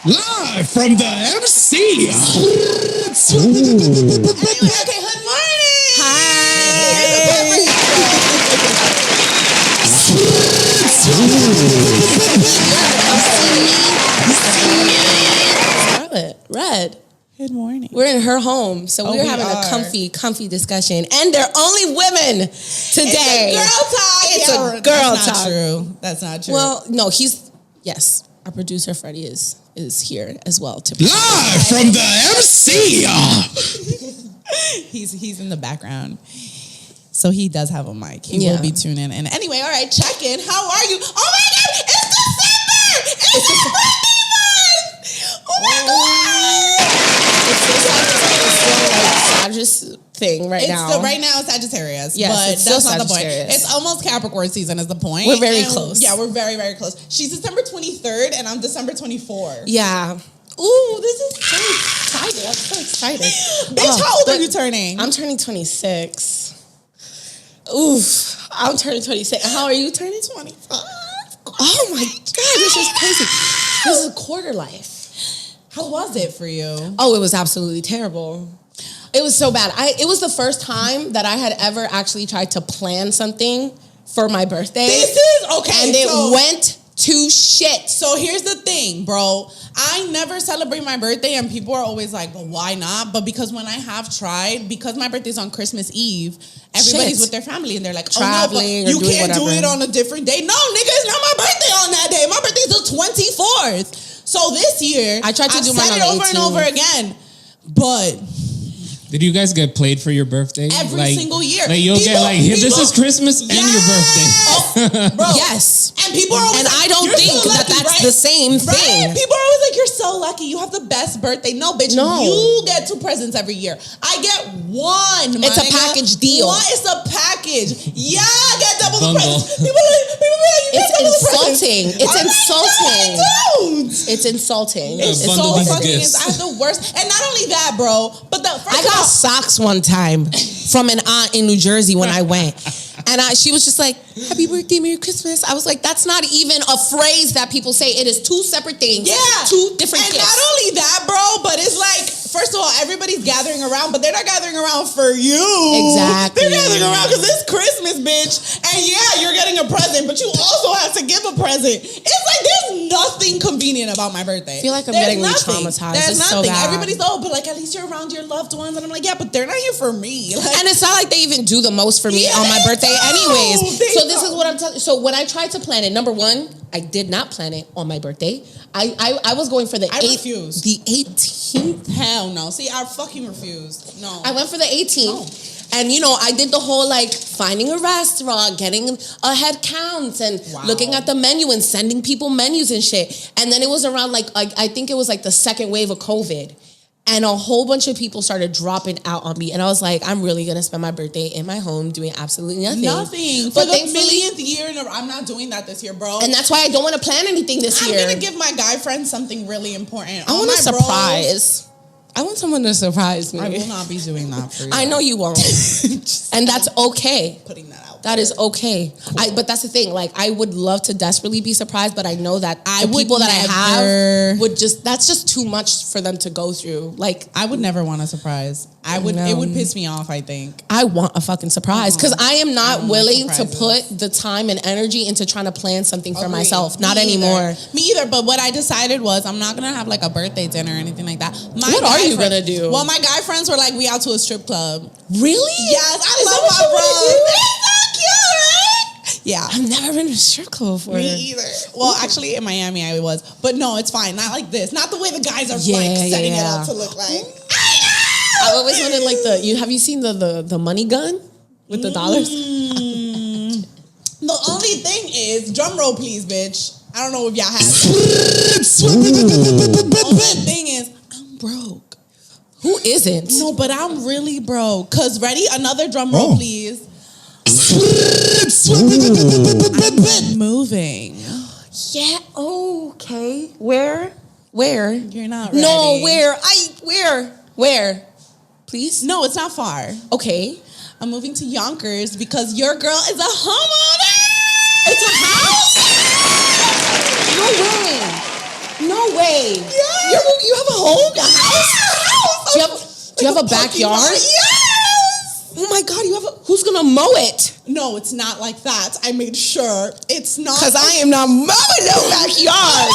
Live from the MC. Anyway, okay, good morning. Hi. Red. Good morning. We're in her home, so we're having are. a comfy discussion. And they're only women today. It's a girl That's talk. not true. That's not true. Well, no, yes. Our producer Freddie is here as well. Live from the MC. he's in the background. So he does have a mic. He will be tuning in. And anyway, all right, check in. How are you? Oh my God, it's December! It's my birthday month! Oh my God! It's still like thing right now. Right now it's Sagittarius. Yes, but it's still that's not the point. Sagittarius. It's almost Capricorn season is the point. We're very close. Yeah, we're very, very close. She's December 23rd and I'm December 24th. Yeah. Ooh, this is so excited. I'm so excited. Bitch, how old are you turning? I'm turning 26. Oof. I'm turning 26. How are you turning? 25. Oh my God, this is crazy. This is quarter life. How was it for you? Oh, it was absolutely terrible. It was so bad. It was the first time that I had ever actually tried to plan something for my birthday. This is okay. And it went to shit. So here's the thing, bro. I never celebrate my birthday and people are always like, but why not? But because when I have tried, because my birthday's on Christmas Eve, everybody's with their family and they're like, traveling, oh, no, but you can't whatever. do it on a different day. No, nigga, it's not my birthday on that day. My birthday's the 24th. So this year, I tried to do mine said on it the over 18th. and over again. But Did you guys get played for your birthday? every single year. Like you'll get like, here, this is Christmas and your birthday. Oh, bro. Yes. And people are always And like, I don't "You're think so that lucky, that's right?" the same thing. Right? People are always like, you're so lucky. You have the best birthday. No, bitch. No. You get 2 presents every year. I get 1. It's a package deal. It's a package. Yeah, I get double the Bundle. presents. People be like, you get It's double the insulting. presents. It's I'm like, insulting. No, I don't. It's insulting. Yeah, It's bundle so these fucking. gifts. I have the worst. And not only that, bro, but the first I got socks one time from an aunt in New Jersey when I went. And she was just like, happy birthday, Merry Christmas. I was like, that's not even a phrase that people say. It is 2 separate things. Yeah. 2 different And gifts. not only that, bro, but it's like, first of all, everybody's gathering around, but they're not gathering around for you. Exactly. They're gathering around because it's Christmas, bitch. And yeah, you're getting a present, but you also have to give a present. It's like there's nothing convenient about my birthday. I feel like I'm There's getting nothing. re-traumatized. There's It's so nothing. bad. Everybody's, but like at least you're around your loved ones. And I'm like, yeah, but they're not here for me. Like, And it's not like they even do the most for me Yeah, on my they birthday do. anyways. They So this do. is what I'm telling you. So when I tried to plan it, number 1, I did not plan it on my birthday. I was going for the I refused. The 18th. hell no. See, I fucking refused. No. I went for the 18th. And, I did the whole, like, finding a restaurant, getting a head count, and looking at the menu and sending people menus and shit. And then it was around, like I think it was, like, the second wave of COVID. And a whole bunch of people started dropping out on me. And I was like, I'm really going to spend my birthday in my home doing absolutely nothing. Nothing. But For the thankfully- millionth year in a row, I'm not doing that this year, bro. And that's why I don't want to plan anything this year. I'm going to give my guy friend something really important. I All want a my surprise. I want someone to surprise me. Bros, I will not be doing that for you. I know you won't. And that's okay. Putting that out. That is okay. Cool. But that's the thing. Like, I would love to desperately be surprised, but I know that I the would people that I never- have would that's just too much for them to go through. Like, I would never want a surprise. It would piss me off, I think. I want a fucking surprise because I am not willing to surprises. put the time and energy into trying to plan something for Agreed. myself. Not Me anymore. either. Me either. But what I decided was I'm not gonna have like a birthday dinner or anything like that. What are you gonna do? Well, my guy friends were like, we out to a strip club. Really? Yes, I Is that love what my you wanna bros. do? It's so cute, right? Yeah. I've never been to a strip club before. Me either. Well, actually, in Miami, I was. But no, it's fine. Not like this. Not the way the guys are like setting it up to look like. I've always wanted like have you seen the money gun with the dollars? The only thing is, drum roll please, bitch. I don't know if y'all have. The only thing is, I'm broke. Who isn't? No, but I'm really broke. Cause ready, another drum roll, please. I'm moving. Yeah. Okay. Where? You're not ready. No. Where? Please. No, it's not far. Okay. I'm moving to Yonkers because your girl is a homeowner. It's a house? No way. No way. Yeah. You have a home, a house. Do you have a backyard? Yes. Oh my God, who's gonna mow it? No, it's not like that. I made sure it's not. Because I am not mowing no backyard.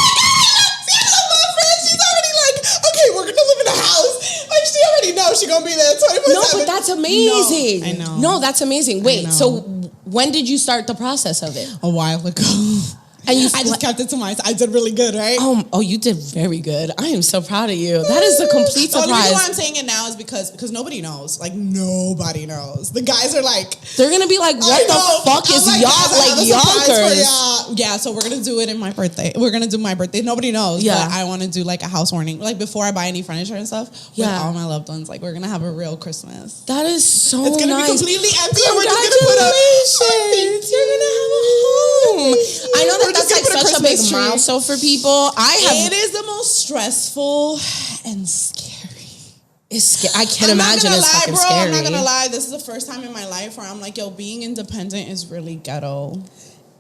She's already like, okay, we're gonna live in a house. Like she already knows she's gonna be there 24/7. No, but that's amazing. No, I know. No, that's amazing. Wait, so when did you start the process of it? A while ago. And I just kept it to myself. I did really good, right? Oh, you did very good. I am so proud of you. That is a complete surprise. The reason why I'm saying it now is because nobody knows. Like nobody knows. The guys are like, they're gonna be like, what the fuck is Yonkers? Yeah, so we're gonna do it in my birthday. We're gonna do my birthday. Nobody knows. Yeah, but I want to do like a housewarming, like before I buy any furniture and stuff. With all my loved ones, like we're gonna have a real Christmas. That is so nice. It's gonna be completely empty. And we're just gonna put You're gonna have a home. I know that's like such a big milestone for people. It is the most stressful and scary. I can't imagine it's fucking scary. I'm not gonna lie. This is the first time in my life where I'm like, yo, being independent is really ghetto.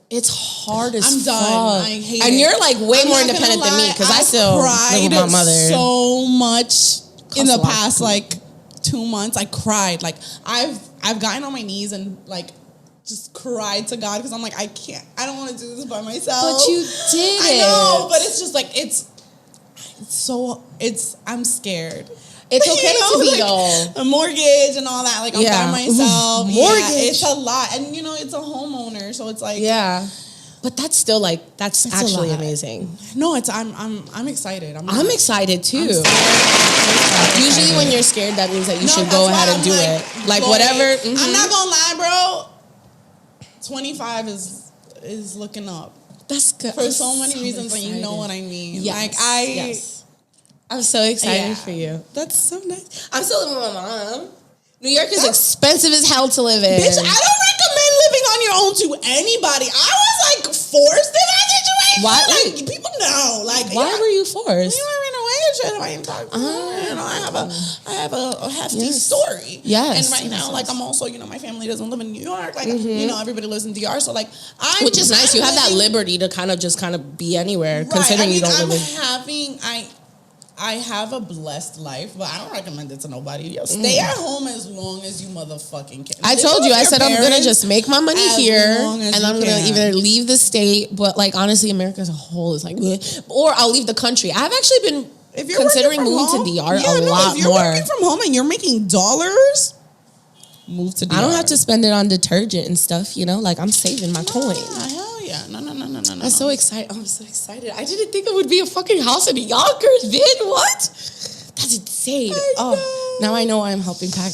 It's hard as I'm done. fuck. I hate it. And you're like way more independent than me because I still live with my mother. So much in the past like 2 months. I cried. Like I've gotten on my knees and like just cried to God because I'm like, I don't want to do this by myself. But you did it. I know, but it's just like I'm scared. It's okay to be though. A mortgage and all that. Like I'm by myself. Mortgage. Yeah, it's a lot. And it's a homeowner, so it's like But that's still like that's actually amazing. No, I'm excited. I'm excited too. Usually when you're scared, that means that you should go ahead and do it. Like whatever. Mm-hmm. I'm not gonna lie, bro. 25 is looking up. That's good. For so many reasons, and you know what I mean. Yes. Like I'm so excited for you. That's so nice. I'm still living with my mom. New York is expensive as hell to live in. Bitch, I don't recommend living on your own to anybody. I was like forced in that situation. Why? Like people know. Like why were you forced? You were in a way and shit. I have a hefty story. Yes. And right now, like I'm also, my family doesn't live in New York. Like everybody lives in DR. So like which is nice. You have that liberty to kind of be anywhere, considering you don't live in. I have a blessed life, but I don't recommend it to nobody. Yo, stay at home as long as you motherfucking can. I told you, I said I'm gonna just make my money here, and I'm gonna either leave the state, but like honestly, America as a whole is like, or I'll leave the country. I've actually been considering moving to DR a lot if you're more. Working from home and you're making dollars, move to DR. I don't have to spend it on detergent and stuff. Like I'm saving my coin. Hell yeah, no. I'm so excited. I'm so excited. I didn't think it would be a fucking house in Yonkers, bitch. What? That's insane. Now I know why I'm helping pack.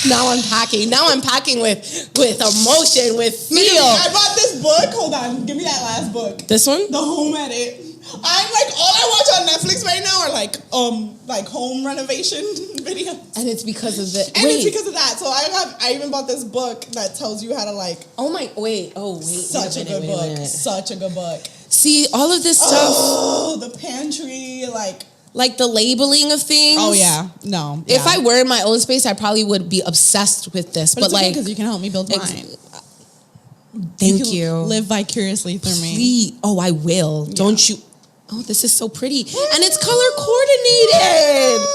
Now I'm packing. Now I'm packing with emotion, with feel. I bought this book. Hold on. Give me that last book. This one? The Home Edit. I'm like, all I watch on Netflix right now are like home renovation videos. And it's because of the it's because of that. So I even bought this book that tells you how to like wait. Such a good book. Such a good book. See, all of this stuff. Oh, the pantry, like the labeling of things. Oh yeah. No. If I were in my own space, I probably would be obsessed with this. But like, because you can help me build mine. Thank you. Live vicariously through me. Please. Oh, I will. Yeah. Don't you? Oh, this is so pretty. And it's color coordinated.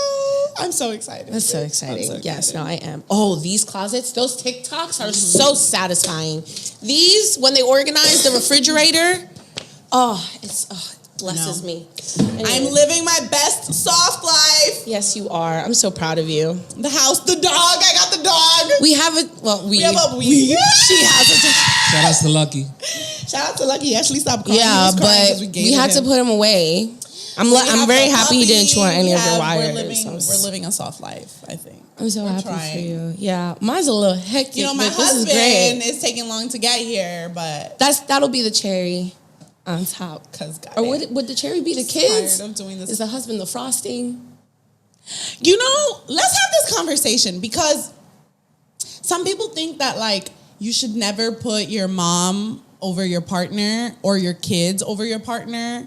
I'm so excited. That's so exciting. Yes, no, I am. Oh, these closets, those TikToks are so satisfying. These, when they organize the refrigerator, it blesses me. Anyway. I'm living my best soft life. Yes, you are. I'm so proud of you. The house, the dog. I got the dog. We have a, we have a we. She has a dog. Shout out to Lucky. Shout out to Lucky. He actually stopped crying. Yeah, but we had to put him away. I'm very happy he didn't chew on any of your wires. We're living a soft life, I think. I'm so happy for you. Yeah, mine's a little hectic. My husband is taking long to get here, but that'll be the cherry on top. Or would the cherry be the kids? Tired of doing this. Is the husband the frosting? Let's have this conversation because some people think that like you should never put your mom over your partner or your kids over your partner.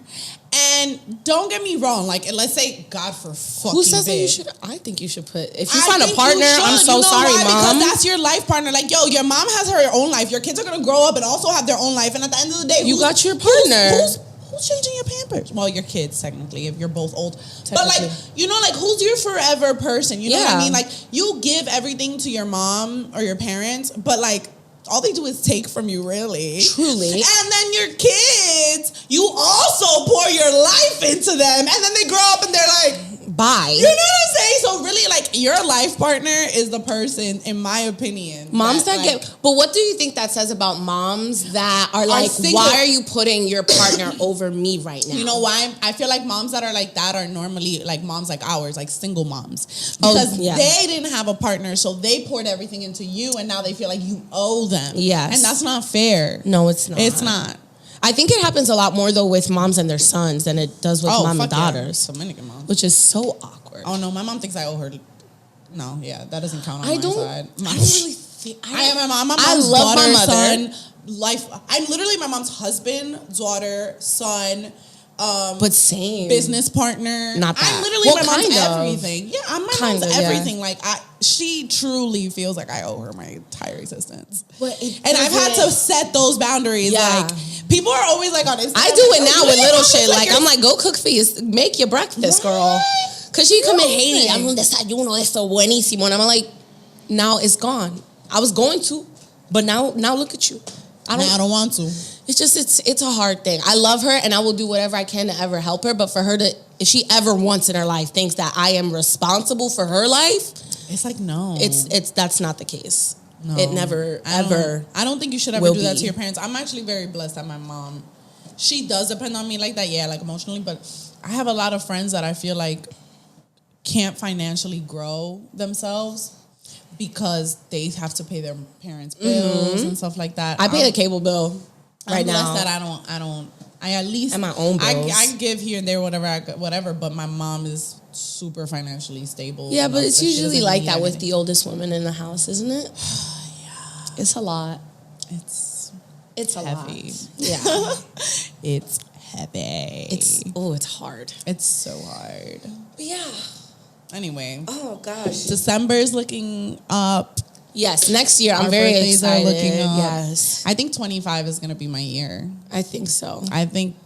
And don't get me wrong, like let's say God for fucking who says that you should? I think you should put if you find a partner. I'm so sorry, why? Mom. Because that's your life partner. Like your mom has her own life. Your kids are gonna grow up and also have their own life. And at the end of the day, you got your partner. Who's who's changing your Pampers? Well, your kids, technically, if you're both old. But, like, you know, like, who's your forever person? You know what I mean? Like, you give everything to your mom or your parents, but, like, all they do is take from you, really. Truly. And then your kids, you also pour your life into them, and then they grow up and they're like, bye. You know what I'm saying? So really, like, your life partner is the person, in my opinion. Moms that get... But what do you think that says about moms that are like, why are you putting your partner over me right now? You know why? I feel like moms that are like that are normally like moms like ours, like single moms. Because they didn't have a partner, so they poured everything into you, and now they feel like you owe them. Yes. And that's not fair. No, it's not. It's not. I think it happens a lot more, though, with moms and their sons than it does with mom and daughters. Yeah. Dominican moms. Which is so awkward. Oh, no, my mom thinks I owe her. No, yeah, that doesn't count on my side. I don't really think... I am my mom. My mom's I love daughter, my mother. son, life. I'm literally my mom's husband, daughter, son, but same business partner. Not that. I'm literally my mom's everything. Yeah, I'm my mom's everything. Like she truly feels like I owe her my entire existence. And I've had to set those boundaries. Yeah. Like people are always like on Instagram. I do it now with little shit. Like I'm like, go cook for you, make your breakfast, girl. Cause she come in Haiti. I'm desayuno esto buenísimo, and I'm like, now it's gone. I was going to, but now look at you. I don't want to. It's just it's a hard thing. I love her and I will do whatever I can to ever help her. But for her to, if she ever once in her life thinks that I am responsible for her life, it's like no. It's that's not the case. No. It never ever. I don't think you should ever do that to your parents. I'm actually very blessed that my mom, she does depend on me like that, like emotionally. But I have a lot of friends that I feel like can't financially grow themselves because they have to pay their parents' bills and stuff like that. I pay the cable bill right now. I'm blessed that I at least and my own bills. I give here and there whatever, but my mom is super financially stable. Yeah, but it's usually like that with the oldest woman in the house, isn't it? Yeah. It's a lot. It's a heavy. Lot. Yeah. It's heavy. It's hard. It's so hard. But yeah. Anyway. Oh gosh. December's looking up. Yes, next year I'm very excited. Are looking up. Yes. I think 25 is going to be my year. I think so. I think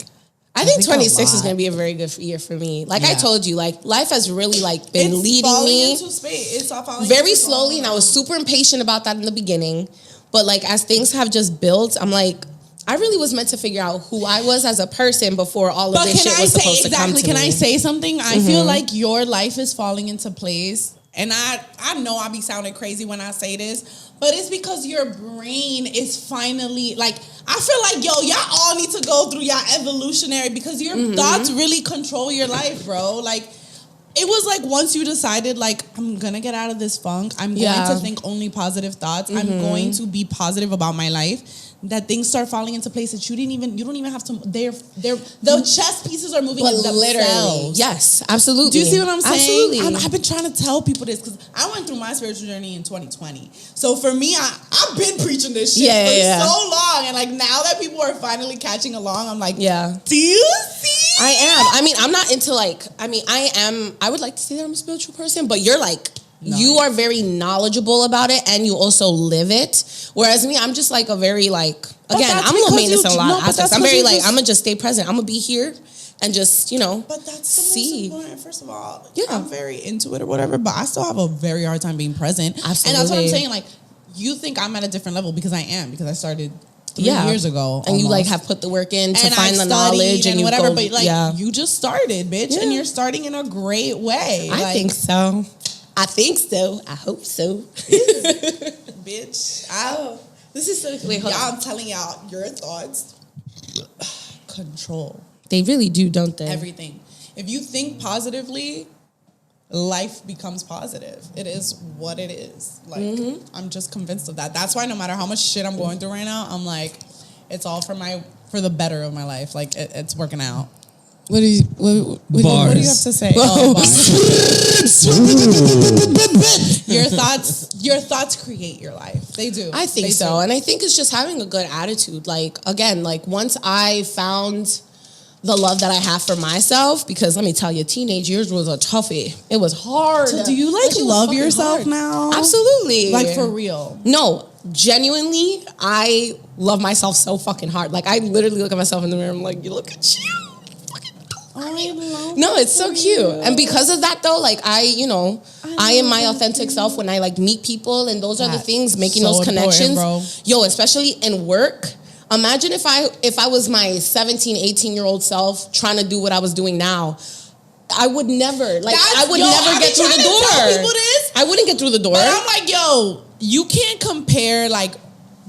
26 is going to be a very good year for me. Like I told you, like life has really like been leading me into space. It's all falling very slowly, and I was super impatient about that in the beginning. But like as things have just built, I'm like, I really was meant to figure out who I was as a person before all of this shit was supposed to come to me. Can I say something? I feel like your life is falling into place. And I know I be sounding crazy when I say this, but it's because your brain is finally, like, I feel like, yo, y'all all need to go through y'all evolutionary because your thoughts really control your life, bro. Like, it was like once you decided, like, I'm going to get out of this funk. I'm going to think only positive thoughts. I'm going to be positive about my life. That things start falling into place that you don't even have to, the chess pieces are moving themselves. Literally. Yes, absolutely. Do you see what I'm saying? Absolutely. I've been trying to tell people this because I went through my spiritual journey in 2020. So for me, I've been preaching this shit for so long. And like now that people are finally catching along, I'm like, do you see? I am. I mean, I'm not into like, I would like to say that I'm a spiritual person, but you're like, you are very knowledgeable about it and you also live it. Whereas me, I'm just like a very like, again, I'm low maintenance in a lot of aspects. I'm very like, I'm going to just stay present. I'm going to be here and just, But that's the most important. First of all, I'm very into it or whatever, but I still have a very hard time being present. Absolutely. And that's what I'm saying. Like, you think I'm at a different level because I am, because I started 3 years ago. And you like have put the work in to find the knowledge and whatever, but like, you just started, bitch, and you're starting in a great way. I think so. I think so. I hope so. Bitch. This is so... Wait, hold on. I'm telling y'all, your thoughts control. They really do, don't they? Everything. If you think positively, life becomes positive. It is what it is. Like, I'm just convinced of that. That's why no matter how much shit I'm going through right now, I'm like, it's all for the better of my life. Like, it's working out. What do you have to say? Your thoughts create your life. They do. I think so. And I think it's just having a good attitude. Like, again, like once I found the love that I have for myself, because let me tell you, teenage years was a toughie. It was hard. So do you like love yourself now? Absolutely. Like for real? No, genuinely, I love myself so fucking hard. Like I literally look at myself in the mirror. I'm like, you look at you. No, it's so cute. And because of that though, like I am my authentic self when I like meet people, and those are the things, making those connections. Bro. Yo, especially in work. Imagine if I was my 17, 18-year-old self trying to do what I was doing now. I would never never get through the door. I wouldn't get through the door. But I'm like, yo, you can't compare like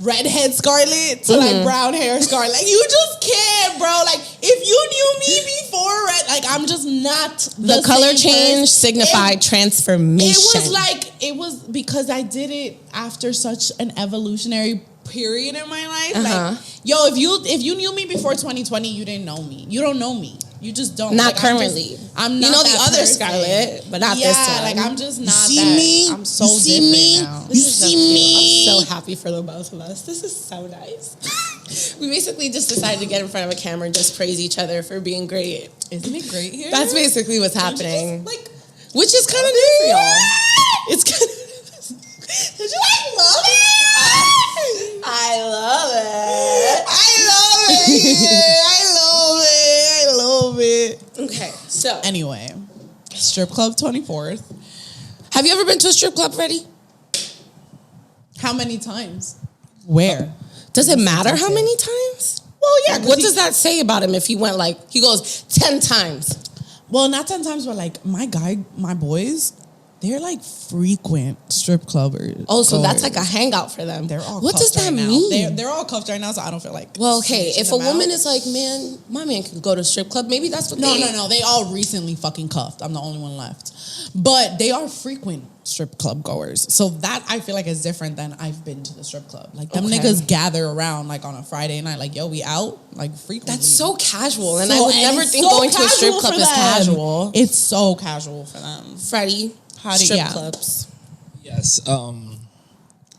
redhead Scarlett to like brown hair Scarlett. Like you just can't, bro. Like if you knew me before red, like I'm just not the color change signified transformation. It was because I did it after such an evolutionary period in my life. Like, yo, if you knew me before 2020, you didn't know me. You don't know me. You just don't. Not like, currently. I'm not. You know the other Scarlett, but not this one. Like I'm just not. You see me? I'm so different now. You see me? I'm so happy for the both of us. This is so nice. We basically just decided to get in front of a camera and just praise each other for being great. Isn't it great here? That's basically what's happening. Which is kind of new for y'all. It's kind of. Did you like love it? I love it. I love it. Okay, so anyway, strip club 24th. Have you ever been to a strip club, Freddie? How many times? Where? Does it matter how many times? Well, yeah. Like, what does that say about him if he went he goes 10 times? Well, not 10 times, but like my boys, they're like frequent strip clubbers. Oh, so that's like a hangout for them. They're all what does that right mean? They're all cuffed right now, so I don't feel like. Well, okay, if a woman is like, man, my man can go to a strip club, maybe that's what No, they all recently fucking cuffed. I'm the only one left. But they are frequent strip club goers. So that I feel like is different than I've been to the strip club. Like them niggas gather around like on a Friday night, like, yo, we out, like frequently. That's so casual. And I would never think going to a strip club is casual. It's so casual for them. Freddie, strip clubs. Yes.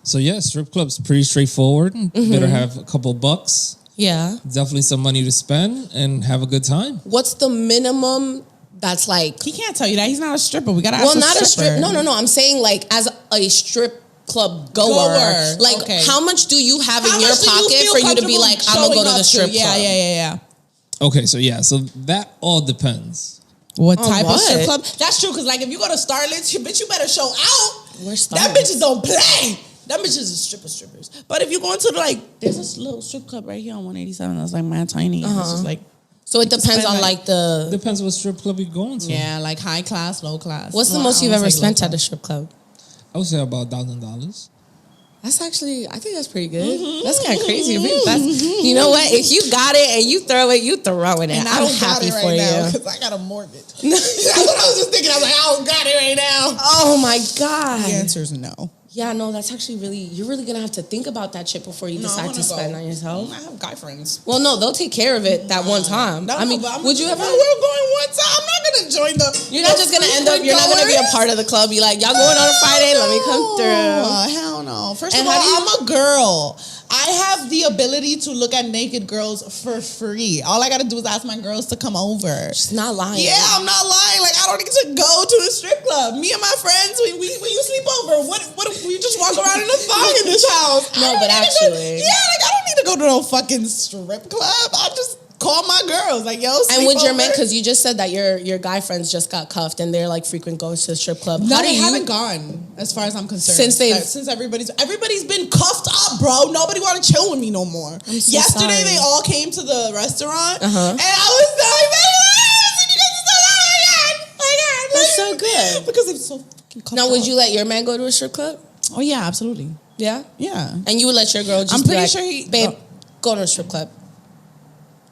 So yeah, strip clubs pretty straightforward. Better have a couple bucks. Yeah. Definitely some money to spend and have a good time. What's the minimum that's like... He can't tell you that. He's not a stripper. We gotta ask not a strip. No. I'm saying like as a strip club goer. Like how much do you have in your pocket for you to be like, I'm gonna go to the strip club? Yeah. Okay, so that all depends. What type of strip club? That's true, because like if you go to Starlet's, bitch, you better show out. That bitches don't play. That bitches is strippers. But if you go into there's this little strip club right here on 187 that's like mad tiny. It's just like, so it depends on depends what strip club you're going to. Yeah, like high class, low class. What's the most you've ever spent at a strip club? I would say about $1,000. That's actually, I think that's pretty good. That's kind of crazy. You know what? If you got it and you throw it, you throwing it. And I'm happy for you. Because I got a mortgage. That's what I was just thinking. I was like, I don't got it right now. Oh my God. The answer is no. Yeah, no, that's actually you're really going to have to think about that shit before you decide to spend on yourself. I have guy friends. Well, no, they'll take care of it that one time. Would you ever? We're going one time. I'm not going to join You're not just going to end up, you're not going to be a part of the club. Be like, y'all going on a Friday? Let me come through. Hell no. First of all, I'm a girl. I have the ability to look at naked girls for free. All I got to do is ask my girls to come over. She's not lying. Yeah, I'm not lying. Like, I don't need to go to a strip club. Me and my friends, when you sleep over, what we just walk around in a thong in this house. No, but actually. I don't need to go to no fucking strip club. I just call my girls. Like, yo, sleep And would your over. man, because you just said that your guy friends just got cuffed and they're like frequent goers to the strip club. No, they haven't gone, as far as I'm concerned. Since everybody's been cuffed up, bro. Nobody want to chill with me no more. Yesterday, they all came to the restaurant, and I was like, that's so good. Because it's so fucking cuffed Now, would up. you let your man go to a strip club? Oh, yeah, absolutely. Yeah? Yeah. And you would let your girl just I'm be pretty like, sure babe, go to a strip club.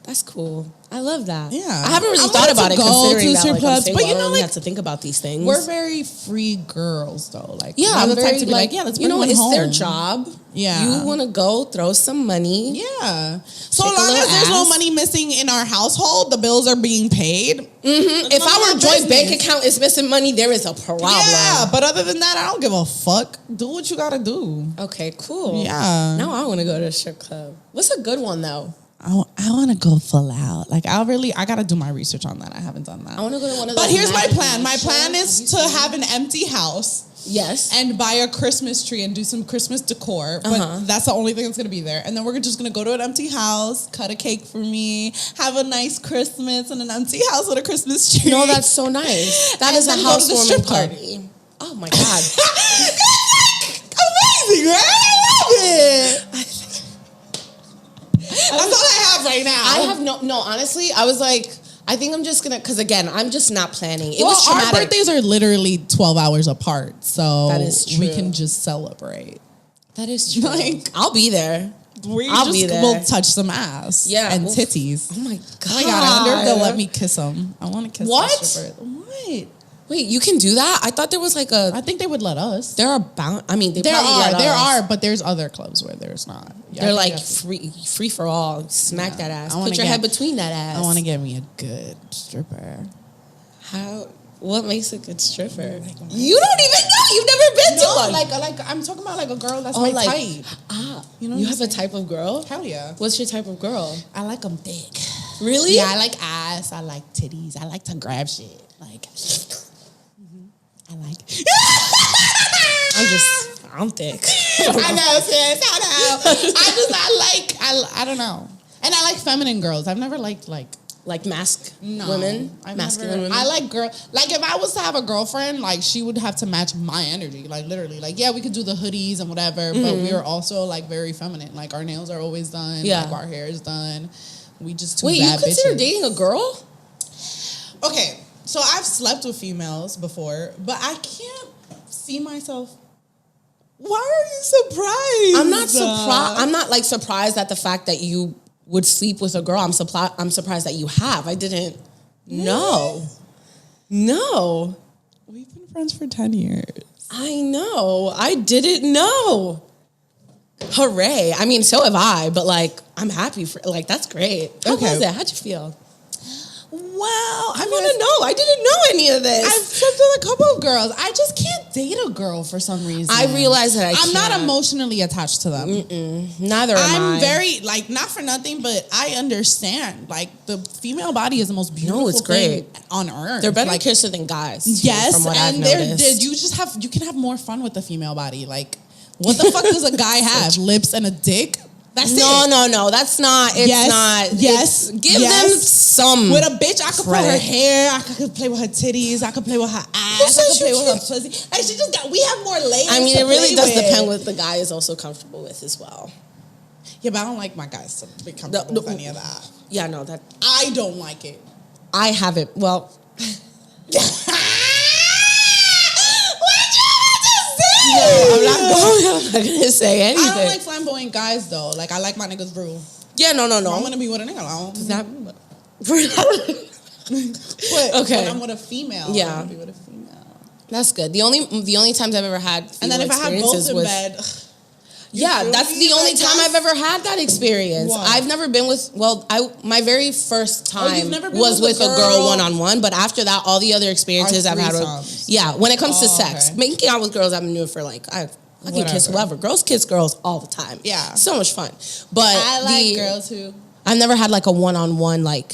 That's cool. I love that. Yeah. I haven't really thought about it considering that like, I'm single. I don't have to think about these things. We're very free girls, though. Like, yeah, we're the type to be like, yeah, let's bring one it's home. their job. Yeah. You want to go throw some money. Yeah. So long as there's no money missing in our household, the bills are being paid. If our joint bank account is missing money, there is a problem. Yeah, but other than that, I don't give a fuck. Do what you gotta do. Okay, cool. Yeah. Now I want to go to a strip club. What's a good one, though? I want to go full out. Like, I got to do my research on that. I haven't done that. I want to go to one of those. But here's my plan. My plan is to have an empty house Yes. And buy a Christmas tree and do some Christmas decor. But that's the only thing that's going to be there. And then we're just going to go to an empty house, cut a cake for me, have a nice Christmas in an empty house with a Christmas tree. No, that's so nice. That is a housewarming party. Oh my God. Amazing, right? I love it. That's all I have right now. I have honestly, I was like, I think I'm just gonna, because again, I'm just not planning. It well, was traumatic. our birthdays are literally 12 hours apart, so that is true. We can just celebrate. That is true. Like, I'll be there. I'll be there. We'll touch some ass. Yeah. And titties. Oh my God. Oh my God, I wonder if they'll let me kiss them. I want to kiss what? the stripper. What? Wait, you can do that? I thought there was like I think they would let us. There are bound. I mean, there are, but there's other clubs where there's not. Yeah, they're like free for all. Smack that ass. Put your head between that ass. I want to get me a good stripper. How? What makes a good stripper? You don't even know. You've never been to one. Like I'm talking about like a girl that's my type. You know, you have a type of girl? Hell yeah. What's your type of girl? I like them thick. Really? Yeah, I like ass. I like titties. I like to grab shit. Like. I like. I'm thick. I know, sis. I don't know. And I like feminine girls. I've never liked women. Masculine women. I like like if I was to have a girlfriend, like she would have to match my energy. Like literally. Like, yeah, we could do the hoodies and whatever, but we are also like very feminine. Like our nails are always done. Yeah. Like our hair is done. We just two Wait, bad you consider bitches. dating a girl? Okay. So I've slept with females before, but I can't see myself. Why are you surprised? I'm not surprised. I'm not like surprised at the fact that you would sleep with a girl. I'm surprised that you have. I didn't know. No. We've been friends for 10 years. I know. I didn't know. Hooray. I mean, so have I, but like, I'm happy for, like, that's great. How was it? How'd you feel? Well, I want to know. I didn't know any of this. I've slept with a couple of girls. I just can't date a girl for some reason. I realize that I'm not emotionally attached to them. Neither am I. I'm very, like, not for nothing, but I understand. Like, the female body is the most beautiful thing on earth. They're better kisser than guys. Yes, from what I've noticed. You can have more fun with the female body. Like, what the fuck does a guy have? Lips and a dick? That's it. No. That's not. It's not. Yes. Give them some. With a bitch, I could put her hair. I could play with her titties. I could play with her ass. I could play with her pussy. Like she just got. We have more layers. I mean, it really does depend what the guy is also comfortable with as well. Yeah, but I don't like my guys to be comfortable with any of that. Yeah, no, that I don't like it. I haven't. Well. No, I'm not gonna say anything. I don't like flamboyant guys though. Like I like my niggas real. Yeah, no. I'm gonna be with a nigga. Okay. When I'm with a female, I'm gonna be with a female. That's good. The only times I've ever had female and then if I have both in bed. Yeah, that's the only time I've ever had that experience. What? I've never been with, my very first time was with a girl one-on-one, but after that, all the other experiences I've had when it comes to sex, making out with girls, I've been doing for like, I can kiss whoever. Girls kiss girls all the time. Yeah. So much fun. But I like girls who. I've never had like a one-on-one, like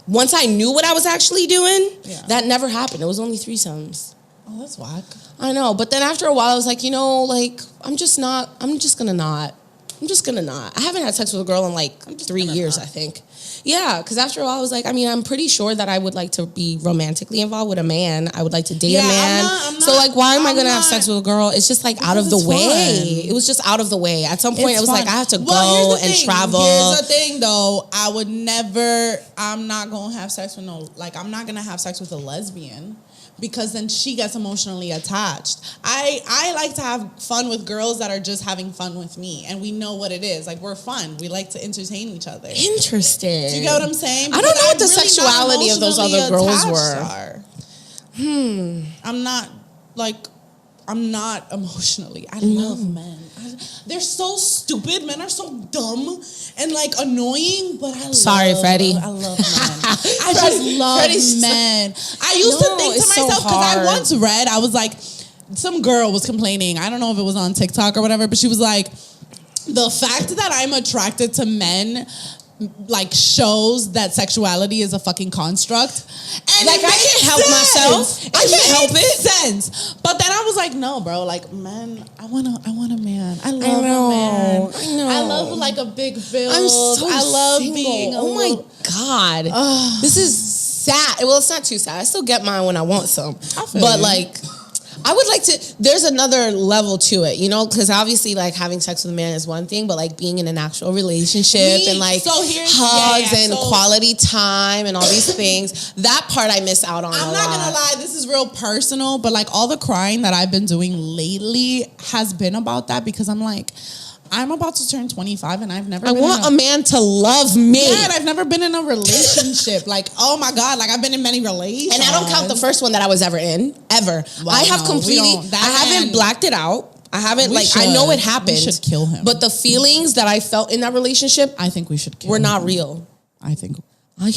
once I knew what I was actually doing, that never happened. It was only threesomes. Oh, that's whack. I know, but then after a while, I was like, I'm just gonna not. I haven't had sex with a girl in like 3 years, I think. Yeah, because after a while, I was like, I'm pretty sure that I would like to be romantically involved with a man. I would like to date a man. So like, why am I gonna have sex with a girl? It's just like out of the way. It was just out of the way. At some point, it was like, I have to go and travel. Here's the thing, though. I'm not gonna have sex with I'm not gonna have sex with a lesbian. Because then she gets emotionally attached. I like to have fun with girls that are just having fun with me. And we know what it is. Like, we're fun. We like to entertain each other. Interesting. Do you get what I'm saying? I don't know what the sexuality of those other girls were. I'm not emotionally. I love men. They're so stupid. Men are so dumb and like annoying, but Sorry, Freddie. I love men. I just love men. I used to think to myself, because I once read, I was like, some girl was complaining. I don't know if it was on TikTok or whatever, but she was like, the fact that I'm attracted to men like shows that sexuality is a fucking construct. And like I can't help myself. I can't help it. Sense. But then I was like, no, bro. Like, man, I want a man. I love a man. I know. I love like a big build. I'm so I love single. being. Oh my god. This is sad. Well, it's not too sad. I still get mine when I want some. But you. like, I would like to. There's another level to it, you know, because obviously, like having sex with a man is one thing, but like being in an actual relationship and like hugs and quality time and all these things, that part I miss out on. I'm not gonna lie, this is real personal, but like all the crying that I've been doing lately has been about that because I'm like, I'm about to turn 25 and I've never I want a man to love me. Yeah, and I've never been in a relationship. Like, oh my God, like I've been in many relationships. And I don't count the first one that I was ever in, ever. Well, I have completely, I haven't blacked it out. I haven't, like, I know it happened. We should kill him. But the feelings that I felt in that relationship, I think we should kill were him. not real. I think.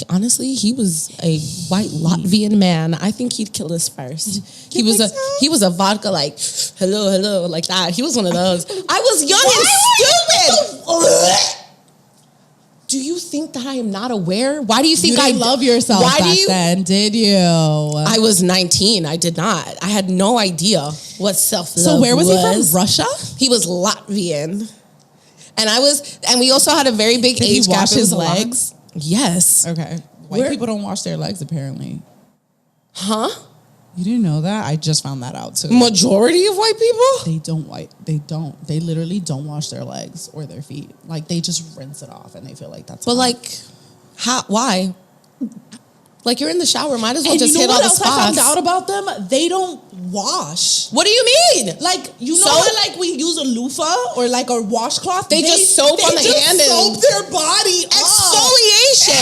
Honestly, he was a white Latvian man. I think he'd kill us first. He was a vodka like hello like that. He was one of those. I was young and stupid. Do you think that I am not aware? Why do you think I love yourself? Why back then? Did you? I was 19. I did not. I had no idea what self-love. So where was he from? Russia? He was Latvian, and we also had a very big Did age he wash gap. his legs? Yes. Okay. White people don't wash their legs, apparently. Huh? You didn't know that? I just found that out too. Majority of white people? They literally don't wash their legs or their feet. Like they just rinse it off and they feel like that's But fine. like, why? Like you're in the shower, might as well just hit all the spots. I found out about them? They don't wash. What do you mean? Like, you know how like we use a loofah or like a washcloth? They just soap on the hand and soap their body exfoliation.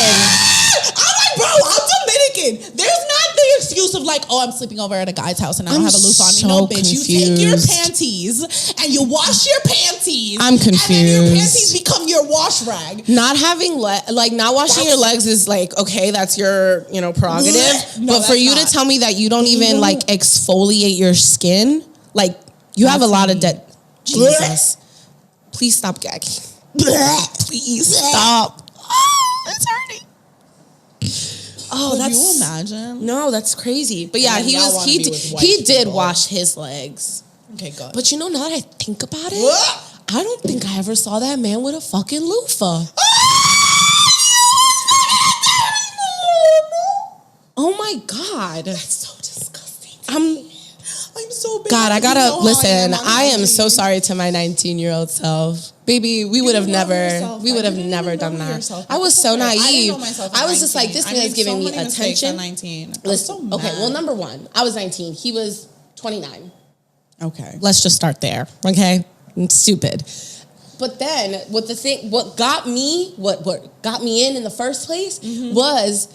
I'm like, bro, I'm Dominican. There's not the excuse of like, oh, I'm sleeping over at a guy's house and I don't have a loofah on me. No, bitch. Confused. You take your panties and you wash your panties. I'm confused. And then your panties become your wash rag. Not having not washing your legs is like, okay, that's your, prerogative. No, but for you to tell me that you don't even like exfoliate your skin, like you have a lot of debt. Jesus. Please stop gagging. Please stop. It's hurting. Oh, Could you imagine? No, that's crazy. But yeah, he did wash his legs. Okay, good. But now that I think about it, I don't think I ever saw that man with a fucking loofah. Oh my God. That's so disgusting. I'm so bad. God, I gotta listen. I am so sorry to my 19-year-old self. Baby, we would have never done that. I was so naive. I was just like, this man's giving me attention. 19. Listen, okay, well, number one, I was 19. He was 29. Okay. Let's just start there, okay? I'm stupid. But then, what got me in the first place was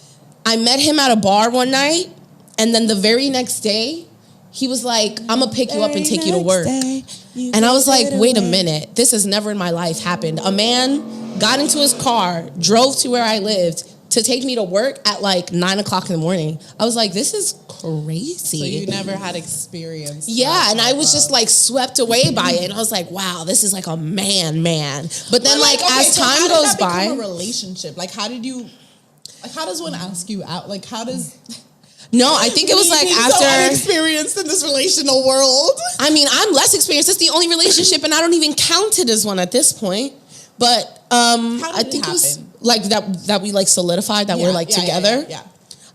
I met him at a bar one night, and then the very next day, he was like, I'm gonna pick you up and take you to work. And I was like, wait a minute. This has never in my life happened. A man got into his car, drove to where I lived to take me to work at like 9 o'clock in the morning. I was like, this is crazy. So you never had experience. Yeah, and I was just like swept away by it. And I was like, wow, this is like a man. But then as time goes by, a relationship. Like how does one ask you out? Like how does No, I think it was like after so unexperienced in this relational world. I mean, I'm less experienced. It's the only relationship, and I don't even count it as one at this point. But I think it was like that we like solidified that we're like together. Yeah.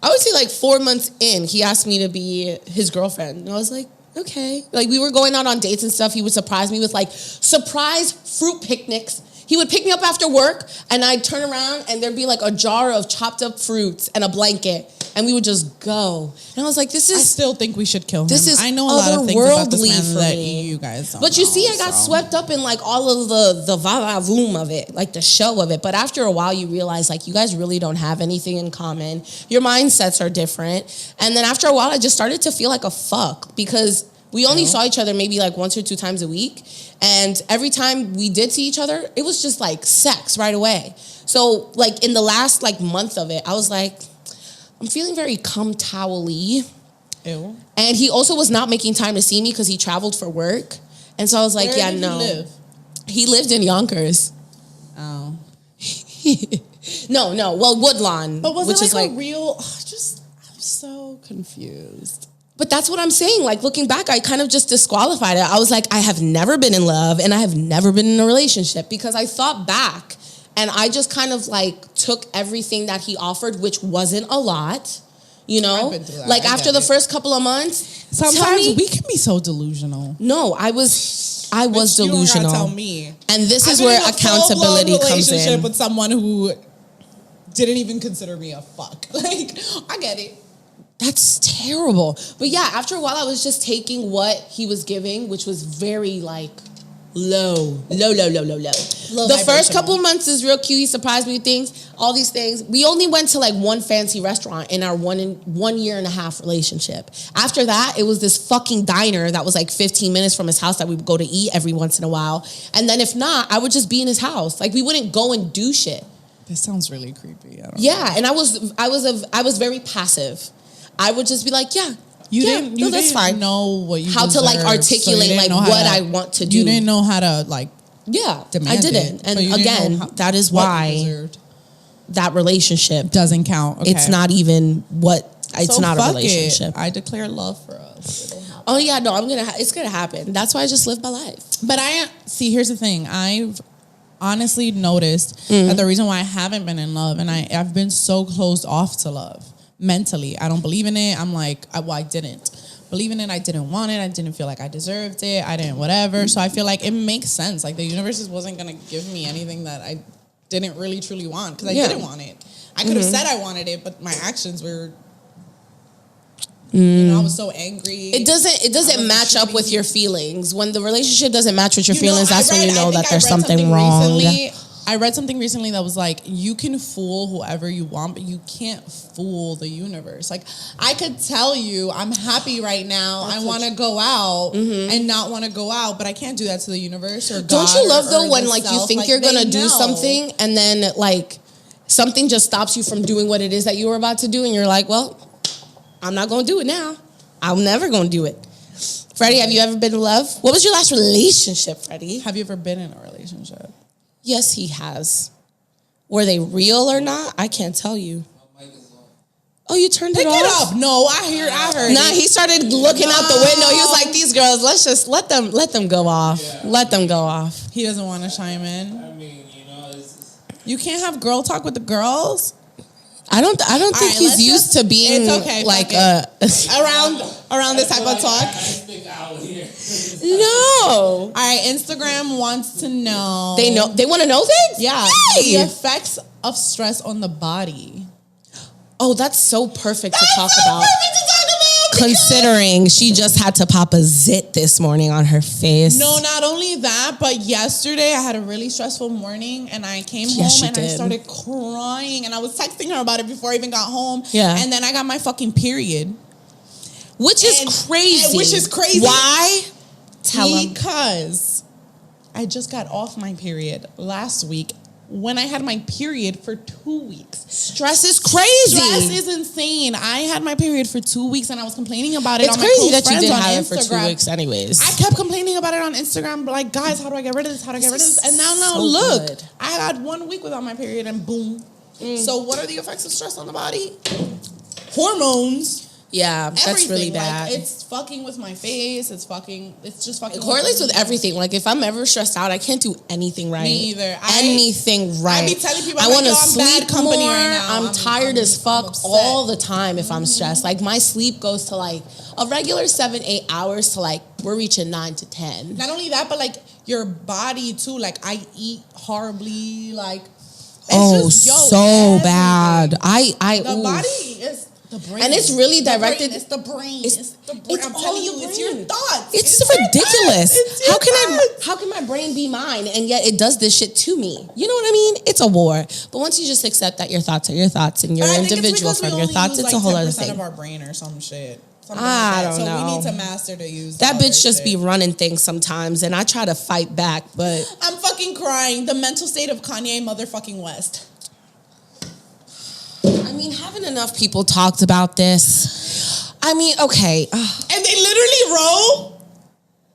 I would say like 4 months in, he asked me to be his girlfriend, and I was like, okay. Like we were going out on dates and stuff. He would surprise me with like surprise fruit picnics. He would pick me up after work, and I'd turn around, and there'd be like a jar of chopped up fruits and a blanket, and we would just go. And I was like, I still think we should kill him. This is I know a lot of things about this man that me. you guys don't But you know, see, I got swept up in like all of the va-va-voom of it, like the show of it. But after a while, you realize like you guys really don't have anything in common. Your mindsets are different. And then after a while, I just started to feel like a fuck because we only saw each other maybe like 1 or 2 times a week. And every time we did see each other, it was just like sex right away. So like in the last like month of it, I was like, I'm feeling very cum towel-y. Ew. And he also was not making time to see me because he traveled for work. And so I was like, Where did he live? He lived in Yonkers. Oh. No. Well, Woodlawn. But was which it is like a real? I'm so confused. But that's what I'm saying. Like, looking back, I kind of just disqualified it. I was like, I have never been in love and I have never been in a relationship, because I thought back and I just kind of like took everything that he offered, which wasn't a lot, you know? I've been through that. Like, after the first couple of months, sometimes we can be so delusional. No, I was delusional. You don't gotta tell me. And this is where accountability comes in. Relationship with someone who didn't even consider me a fuck. Like, I get it. That's terrible. But yeah, after a while, I was just taking what he was giving, which was very like low. The first couple months is real cute. He surprised me with things, all these things. We only went to like one fancy restaurant in our 1 year and a half relationship. After that, it was this fucking diner that was like 15 minutes from his house that we would go to eat every once in a while. And then if not, I would just be in his house. Like, we wouldn't go and do shit. This sounds really creepy. I don't know. And I was very passive. I would just be like, that's fine. Know what you how deserve, to like articulate so like what I want to do. You didn't know how to like. Yeah, demand I didn't. it, and again, that is why that relationship doesn't count. Okay. It's not even what. It's so not a relationship. I declare love for us. Oh yeah, no, it's gonna happen. That's why I just live my life. But here's the thing. I've honestly noticed that the reason why I haven't been in love and I've been so closed off to love mentally. I don't believe in it. I'm like, I didn't believe in it. I didn't want it. I didn't feel like I deserved it. I didn't whatever. So I feel like it makes sense. Like, the universe wasn't going to give me anything that I didn't really truly want, because I didn't want it. I could have said I wanted it, but my actions were, I was so angry. It doesn't match up with your feelings. When the relationship doesn't match with your feelings, that's when you know that there's something wrong. I read something recently that was like, you can fool whoever you want, but you can't fool the universe. Like, I could tell you, I'm happy right now. I want to go out and not want to go out, but I can't do that to the universe or God. Don't you love though when like you think like, you're gonna do something and then like something just stops you from doing what it is that you were about to do, and you're like, well, I'm not gonna do it now. I'm never gonna do it. Freddie, have you ever been in love? What was your last relationship, Freddie? Have you ever been in a relationship? Yes, he has. Were they real or not? I can't tell you. Oh, you turned it off? Pick it up. No, I heard. Nah, he started looking out the window. He was like, these girls, let's just let them go off. Yeah. Let them go off. He doesn't want to chime in. I mean, you can't have girl talk with the girls? I don't think he's used to being like around this type of talk. No. All right, Instagram wants to know. They want to know things? Yeah. Hey. The effects of stress on the body. Oh, that's so perfect to talk about. Considering she just had to pop a zit this morning on her face. No, not only that, but yesterday I had a really stressful morning and I came home and I started crying and I was texting her about it before I even got home. Yeah. And then I got my fucking period. Which is crazy. Why? Tell him. Because I just got off my period last week when I had my period for 2 weeks. Stress is crazy. Stress is insane. I had my period for 2 weeks and I was complaining about it on my crazy close that you did have it Instagram. for 2 weeks anyways. I kept complaining about it on Instagram, like, guys, how do I get rid of this? How do I get rid of this? And now look, good. I had 1 week without my period and boom. So what are the effects of stress on the body? Hormones. Yeah, that's really bad. Like, it's fucking with my face. It's just fucking. It correlates with everything. Like, if I'm ever stressed out, I can't do anything right. Me either. Anything right. I be telling people, I want to sleep sleep more. Right now. I'm tired as fuck all the time if I'm stressed. Like, my sleep goes to like a regular 7-8 hours to like we're reaching 9 to 10. Not only that, but like your body too. Like, I eat horribly. Like, it's so bad. The body is. The brain. And it's really directed. It's the brain. It's the brain. I'm telling you, it's your thoughts. It's ridiculous. How can my brain be mine and yet it does this shit to me? You know what I mean? It's a war. But once you just accept that your thoughts are your thoughts and you're individual from your thoughts, it's a whole other thing. Of our brain or some shit. I don't know. So we need to master to use that bitch. Just be running things sometimes, and I try to fight back, but I'm fucking crying. The mental state of Kanye motherfucking West. I mean, haven't enough people talked about this? I mean, okay. And they literally wrote,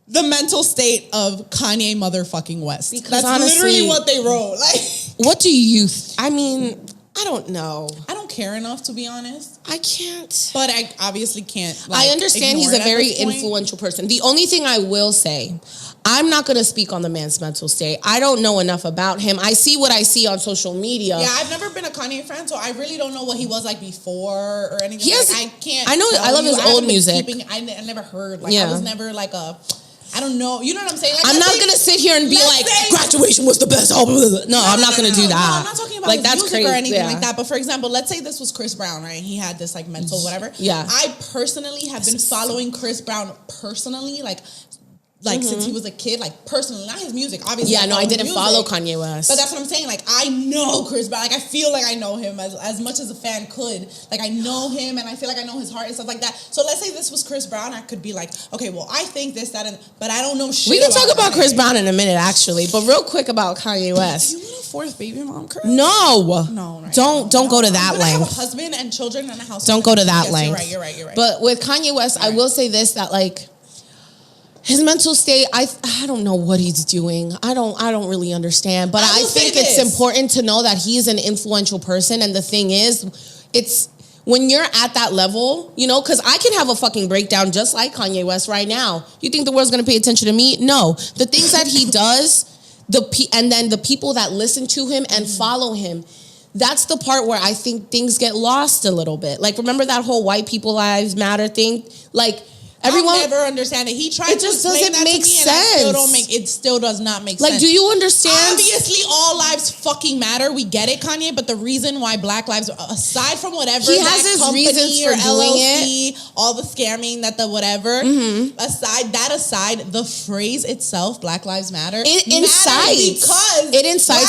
the mental state of Kanye motherfucking West. Because that's honestly, literally what they wrote. Like, what do you? I mean, I don't know. I don't care enough, to be honest. I can't. But I obviously can't. I understand he's a very influential person. The only thing I will say, I'm not going to speak on the man's mental state. I don't know enough about him. I see what I see on social media. Yeah, I've never been a Kanye fan, so I really don't know what he was like before or anything. I can't. I know. I love his old music. I never heard. Like, I was never like a. I don't know. You know what I'm saying? Like, I'm not gonna sit here and be like, graduation was the best album. No, I'm not gonna do that. No, I'm not talking about like his that's music crazy or anything like that. But for example, let's say this was Chris Brown, right? He had this like mental whatever. Yeah. I personally have been following Chris Brown personally, like since he was a kid, like personally, not his music, obviously. Yeah, no, I didn't follow Kanye West. But that's what I'm saying. Like, I know Chris Brown. Like, I feel like I know him as much as a fan could. Like, I know him and I feel like I know his heart and stuff like that. So let's say this was Chris Brown. I could be like, okay, well, I think this, that, and but I don't know shit. We can talk about Chris Brown in a minute, actually. But real quick about Kanye West. You want a fourth baby mom, Chris? No. Right. Don't go to that length. I have a husband and children and a house. Don't go to that length. You're right. But with Kanye West, I will say this, that like, his mental state, I don't know what he's doing. I don't really understand. But I think it's important to know that he is an influential person. And the thing is, it's when you're at that level, you know, because I can have a fucking breakdown just like Kanye West right now. You think the world's gonna pay attention to me? No. The things that he does, and then the people that listen to him and follow him, that's the part where I think things get lost a little bit. Like, remember that whole white people lives matter thing? Like, everyone I'll never understand it. He tried to just explain doesn't that make to me sense. It still does not make like, sense. do you understand? Obviously, all lives fucking matter. We get it, Kanye. But the reason why Black lives, aside from whatever he has his reasons for doing LLC, it, all the scamming, that the whatever. Aside, the phrase itself, Black Lives Matter, it incites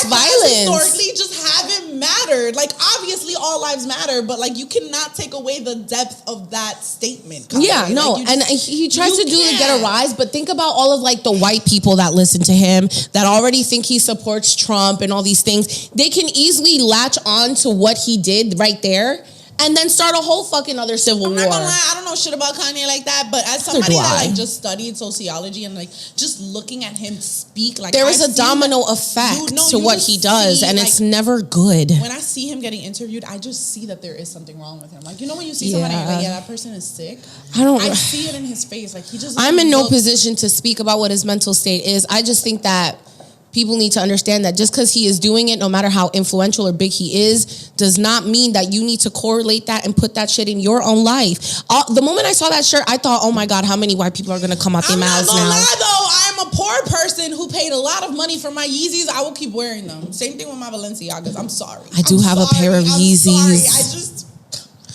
violence. Historically, just haven't mattered. Like, obviously, all lives matter, but like, you cannot take away the depth of that statement. Kanye. Yeah, no, like, and he tries to do to get a rise, but think about all of like the white people that listen to him that already think he supports Trump and all these things. They can easily latch on to what he did right there and then start a whole fucking other civil war. I'm not gonna lie, I don't know shit about Kanye like that, but as somebody that like just studied sociology and like just looking at him speak, like there is a domino effect to what he does, and it's never good. When I see him getting interviewed, I just see that there is something wrong with him. Like, you know, when you see somebody, like, yeah, that person is sick. I see it in his face. Like, he just. I'm in no position to speak about what his mental state is. I just think that people need to understand that just because he is doing it, no matter how influential or big he is, does not mean that you need to correlate that and put that shit in your own life. The moment I saw that shirt, I thought, oh my God, how many white people are going to come out their mouths now? I'm not gonna lie, though. I'm a poor person who paid a lot of money for my Yeezys. I will keep wearing them. Same thing with my Balenciagas. I'm sorry. I do have a pair of Yeezys.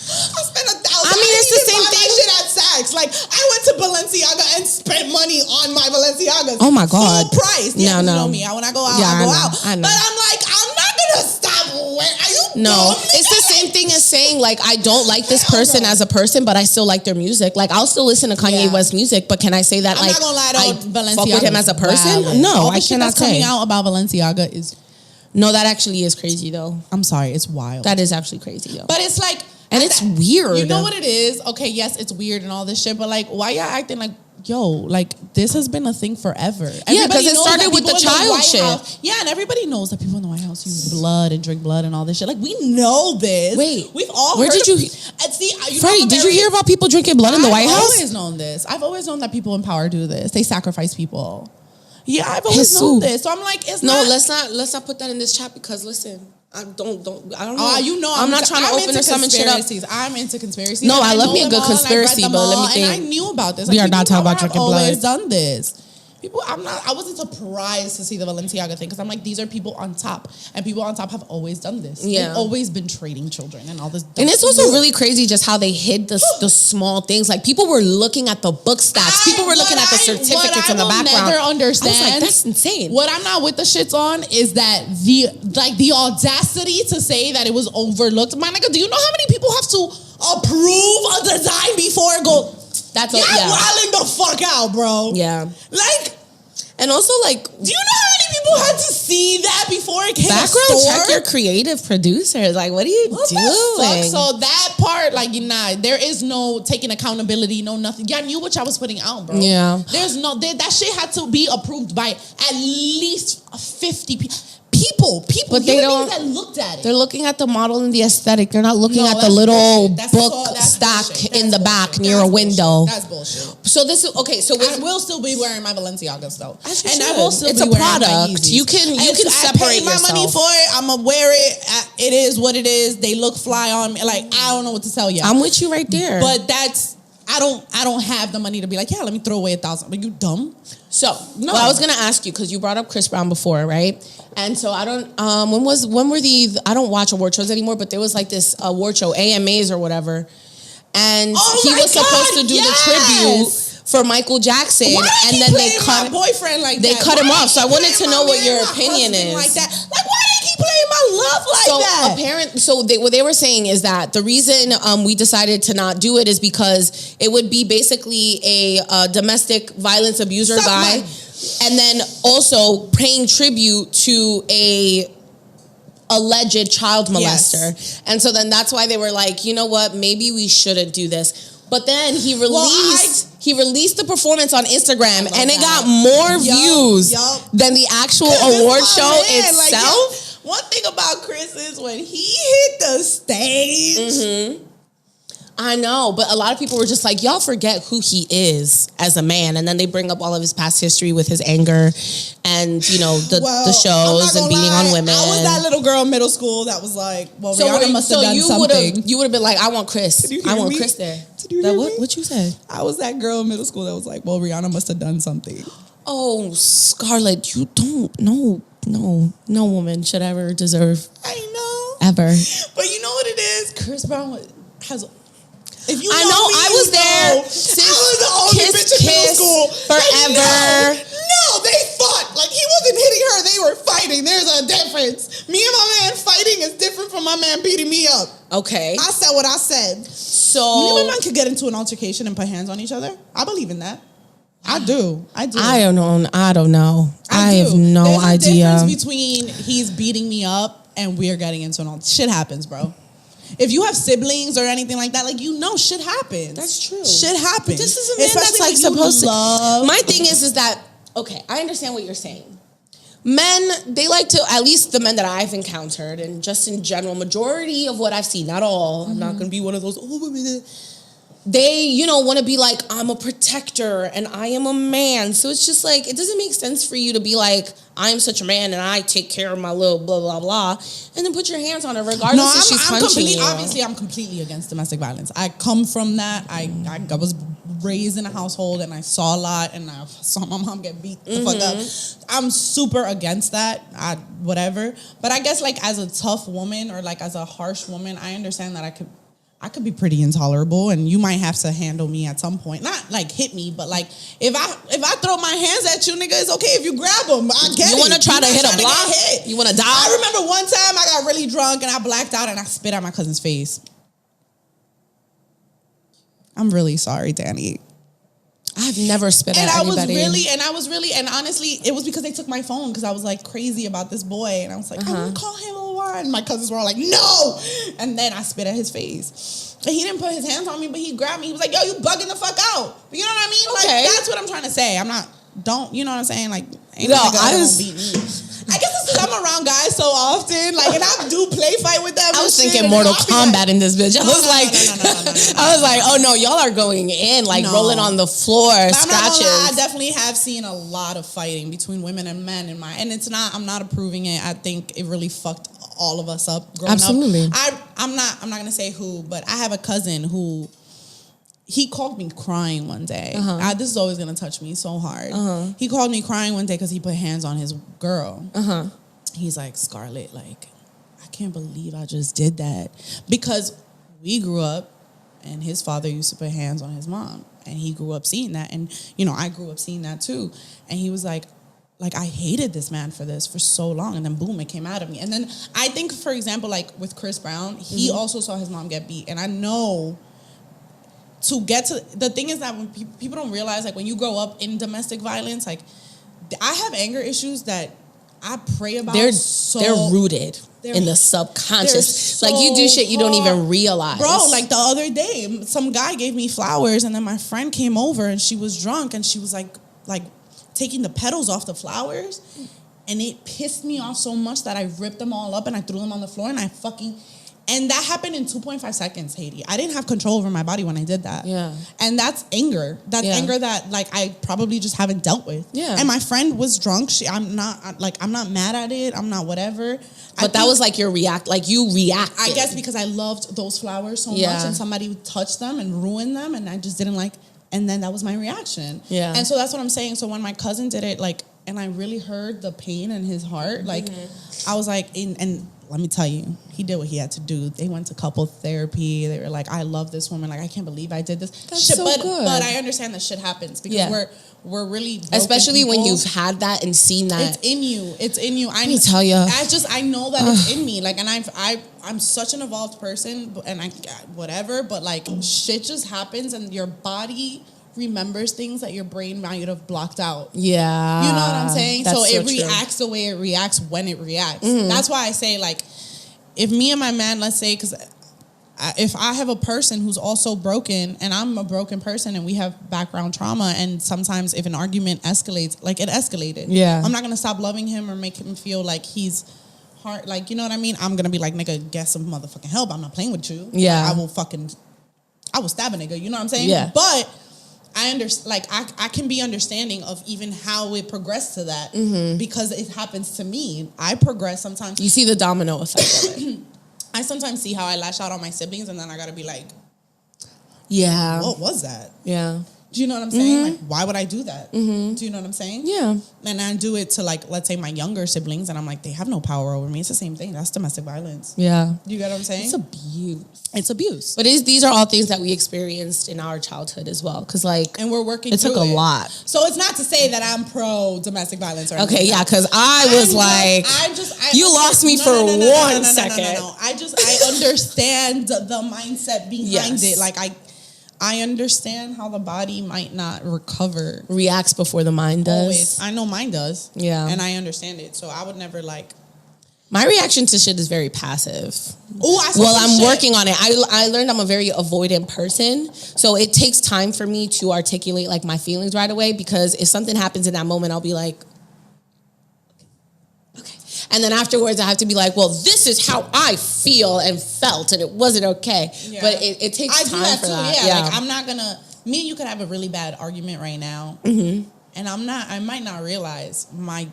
I spent $1,000. I mean, it's the same thing. Shit at Saks. Like, I went to Balenciaga and spent money on my Balenciagas. Oh my God. Full price. Yeah, no. You know me. When I go out, yeah, I go out. I know. But I'm like, I'm not gonna stop wearing. Are you dumb? It's the same thing as saying, like, I don't like this person as a person, but I still like their music. Like, I'll still listen to Kanye West music, but can I say that, I'm like, not gonna lie, though, I fuck with him as a person? No, I cannot say. Coming out about Balenciaga is. No, that actually is crazy, though. I'm sorry, it's wild. That is actually crazy, though. But it's like. And it's weird. You know what it is? Okay, yes, it's weird and all this shit, but like, why y'all acting like, yo, like, this has been a thing forever. Yeah, because it started with the child shit. Yeah, and everybody knows that people in the White House use blood and drink blood and all this shit. Like, we know this. Wait, we've all where heard did you... Freddie, did you hear about people drinking blood in the White House? I've always known this. I've always known that people in power do this. They sacrifice people. Yeah, I've always known this. So I'm like, it's not... No, let's not put that in this chat because, listen... I don't know. You know, I'm not trying to open some shit up. I'm into conspiracies. No, I love me a good conspiracy, but let me think. And I knew about this. We are not talking about drinking blood. I've always done this. People, I wasn't surprised to see the Balenciaga thing because I'm like, these are people on top, and people on top have always done this. Yeah, they've always been trading children and all this. And it's also really crazy just how they hid the small things. Like, people were looking at the book stacks, people were looking at the certificates in the background. Never understand. I was like, that's insane. What I'm not with the shits on is that the audacity to say that it was overlooked. My nigga, do you know how many people have to approve a design before it go? Wilding the fuck out, bro. Yeah. Like, and also, like, do you know how many people people had to see that before it came Background check your creative producers. Like, what are you doing? So that part, like, there is no taking accountability, no nothing. Y'all knew what y'all was putting out, bro. Yeah. There's no, that shit had to be approved by at least 50 people. But they don't. That looked at it. They're looking at the model and the aesthetic. They're not looking at the little book stack in the back near a window. That's bullshit. So this is okay. So I will still be wearing my Balenciagas though, and I will still. It's a product. You can separate yourself. I pay my money for it. I'm gonna wear it. It is what it is. They look fly on me. Like, I don't know what to tell you. I'm with you right there. But that's. I don't have the money to be like, yeah, let me throw away $1,000. Are you dumb? So, no. Well, I was gonna ask you because you brought up Chris Brown before, right? And so I don't. When were the? I don't watch award shows anymore, but there was like this award show, AMAs or whatever, and he was supposed to do the tribute for Michael Jackson, and then they cut my boyfriend like they that. cut him off. So I wanted to know what your opinion is. Like that. Like, why did he keep playing my love like that? What they were saying is that the reason we decided to not do it is because it would be basically a domestic violence abuser guy, and then also paying tribute to a alleged child molester. Yes. And so then that's why they were like, you know what, maybe we shouldn't do this. But then he released the performance on Instagram, and it got more views than the actual award show itself. Like, one thing about Chris is when he hit the stage. Mm-hmm. I know, but a lot of people were just like, y'all forget who he is as a man. And then they bring up all of his past history with his anger and, the shows and beating on women. I was that little girl in middle school that was like, well, Rihanna must have done something. You would have been like, I want Chris. I want Chris there. What you said? I was that girl in middle school that was like, well, Rihanna must have done something. Oh, Scarlett, you don't know. No woman should ever deserve. I know. Ever. But you know what it is? Chris Brown has... If you I know, I was there since I was the only bitch in middle school. Forever. No, they fought. Like, he wasn't hitting her. They were fighting. There's a difference. Me and my man fighting is different from my man beating me up. Okay. I said what I said. So... Me and my man could get into an altercation and put hands on each other. I believe in that. I do. I don't know. I have no idea. There's a difference between he's beating me up and we're getting into an altercation. Shit happens, bro. If you have siblings or anything like that, like, shit happens. That's true. Shit happens. But this is a man that's like supposed to. My thing is that, okay, I understand what you're saying. Men, they like to, at least the men that I've encountered, and just in general, majority of what I've seen, not all, I'm not going to be one of those, they, want to be like, I'm a protector and I am a man. So it's just like, it doesn't make sense for you to be like, I'm such a man and I take care of my little blah, blah, blah, and then put your hands on her regardless if she's punching you. Obviously, I'm completely against domestic violence. I come from that. I was raised in a household and I saw a lot and I saw my mom get beat the fuck up. I'm super against that. Whatever. But I guess, like, as a tough woman or like as a harsh woman, I understand that I could be pretty intolerable, and you might have to handle me at some point. Not like hit me, but like if I throw my hands at you, nigga, it's okay if you grab them. I get it. You want to try to hit a block? You want to die? I remember one time I got really drunk and I blacked out and I spit at my cousin's face. I'm really sorry, Danny. I've never spit at anybody. And honestly, it was because they took my phone because I was like crazy about this boy, and I was like, I'm gonna call him a word. And my cousins were all like, no. And then I spit at his face. And he didn't put his hands on me, but he grabbed me. He was like, yo, you bugging the fuck out. You know what I mean? Okay. Like, that's what I'm trying to say. You know what I'm saying? Like, ain't no nigga that won't beat me. I guess it's because I'm around guys so often, like, and I do play fight with them. I was thinking Mortal Kombat in this bitch. I was like, oh no, y'all are going in, like rolling on the floor, scratches. I definitely have seen a lot of fighting between women and men and it's not. I'm not approving it. I think it really fucked all of us up growing up. I'm not gonna say who, but I have a cousin who. He called me crying one day. This is always going to touch me so hard. He called me crying one day because he put hands on his girl. He's like, Scarlett, like, I can't believe I just did that. Because we grew up and his father used to put hands on his mom. And he grew up seeing that. And, I grew up seeing that too. And he was like, I hated this man for this for so long. And then boom, it came out of me. And then I think, for example, like with Chris Brown, he also saw his mom get beat. And I know... To get to the thing is that when people don't realize, like, when you grow up in domestic violence, like, I have anger issues that I pray about. They're so rooted in the subconscious. So like you do shit you don't even realize. Bro, like the other day, some guy gave me flowers, and then my friend came over, and she was drunk, and she was like taking the petals off the flowers, and it pissed me off so much that I ripped them all up and I threw them on the floor, and and that happened in 2.5 seconds, Haiti. I didn't have control over my body when I did that. Yeah. And that's anger. That's anger that like I probably just haven't dealt with. Yeah. And my friend was drunk. I'm not mad at it. I'm not whatever. But that was like you reacted. I guess because I loved those flowers so much, and somebody would touch them and ruin them, and I just didn't like. And then that was my reaction. Yeah. And so that's what I'm saying. So when my cousin did it, like, and I really heard the pain in his heart, like, I was like, and let me tell you, he did what he had to do. They went to couple therapy. They were like, I love this woman. Like, I can't believe I did this. That's so good. But I understand that shit happens because we're really broken especially people. when you've had that and seen that. It's in you. It's in you. Let me tell you. I know that it's in me. Like, and I'm such an evolved person, and whatever. But like, shit just happens, and your body remembers things that your brain might have blocked out. Yeah. You know what I'm saying? So it reacts the way it reacts when it reacts. That's why I say, like, if me and my man, let's say, because if I have a person who's also broken and I'm a broken person and we have background trauma, and sometimes if an argument escalates, like it escalated. Yeah. I'm not going to stop loving him or make him feel like he's hard. Like, you know what I mean? I'm going to be like, nigga, get some motherfucking help. I'm not playing with you. Yeah. I will stab a nigga. You know what I'm saying? Yeah. But I understand, like, I can be understanding of even how it progressed to that because it happens to me. I progress sometimes. You see the domino effect of it. I sometimes see how I lash out on my siblings, and then I gotta be like, yeah, what was that? Yeah. Do you know what I'm saying? Like, why would I do that? Do you know what I'm saying? Yeah. And I do it to, like, let's say my younger siblings, and I'm like, they have no power over me. It's the same thing. That's domestic violence. Yeah. You get what I'm saying? It's abuse. It's abuse. But these are all things that we experienced in our childhood as well. Because, like, and we're working it took a lot. So it's not to say that I'm pro domestic violence or anything. Okay, yeah, because I you lost me for 1 second. No. I understand the mindset behind it. Like, I understand how the body might not recover. Reacts before the mind does. Always. I know mine does. Yeah. And I understand it. So I would never like. My reaction to shit is very passive. I'm working on it. I learned I'm a very avoidant person. So it takes time for me to articulate like my feelings right away, because if something happens in that moment, I'll be like, and then afterwards, I have to be like, well, this is how I feel and felt, and it wasn't okay. Yeah. But it takes time for that. Yeah, like, I'm not gonna. Me and you could have a really bad argument right now, and I might not realize my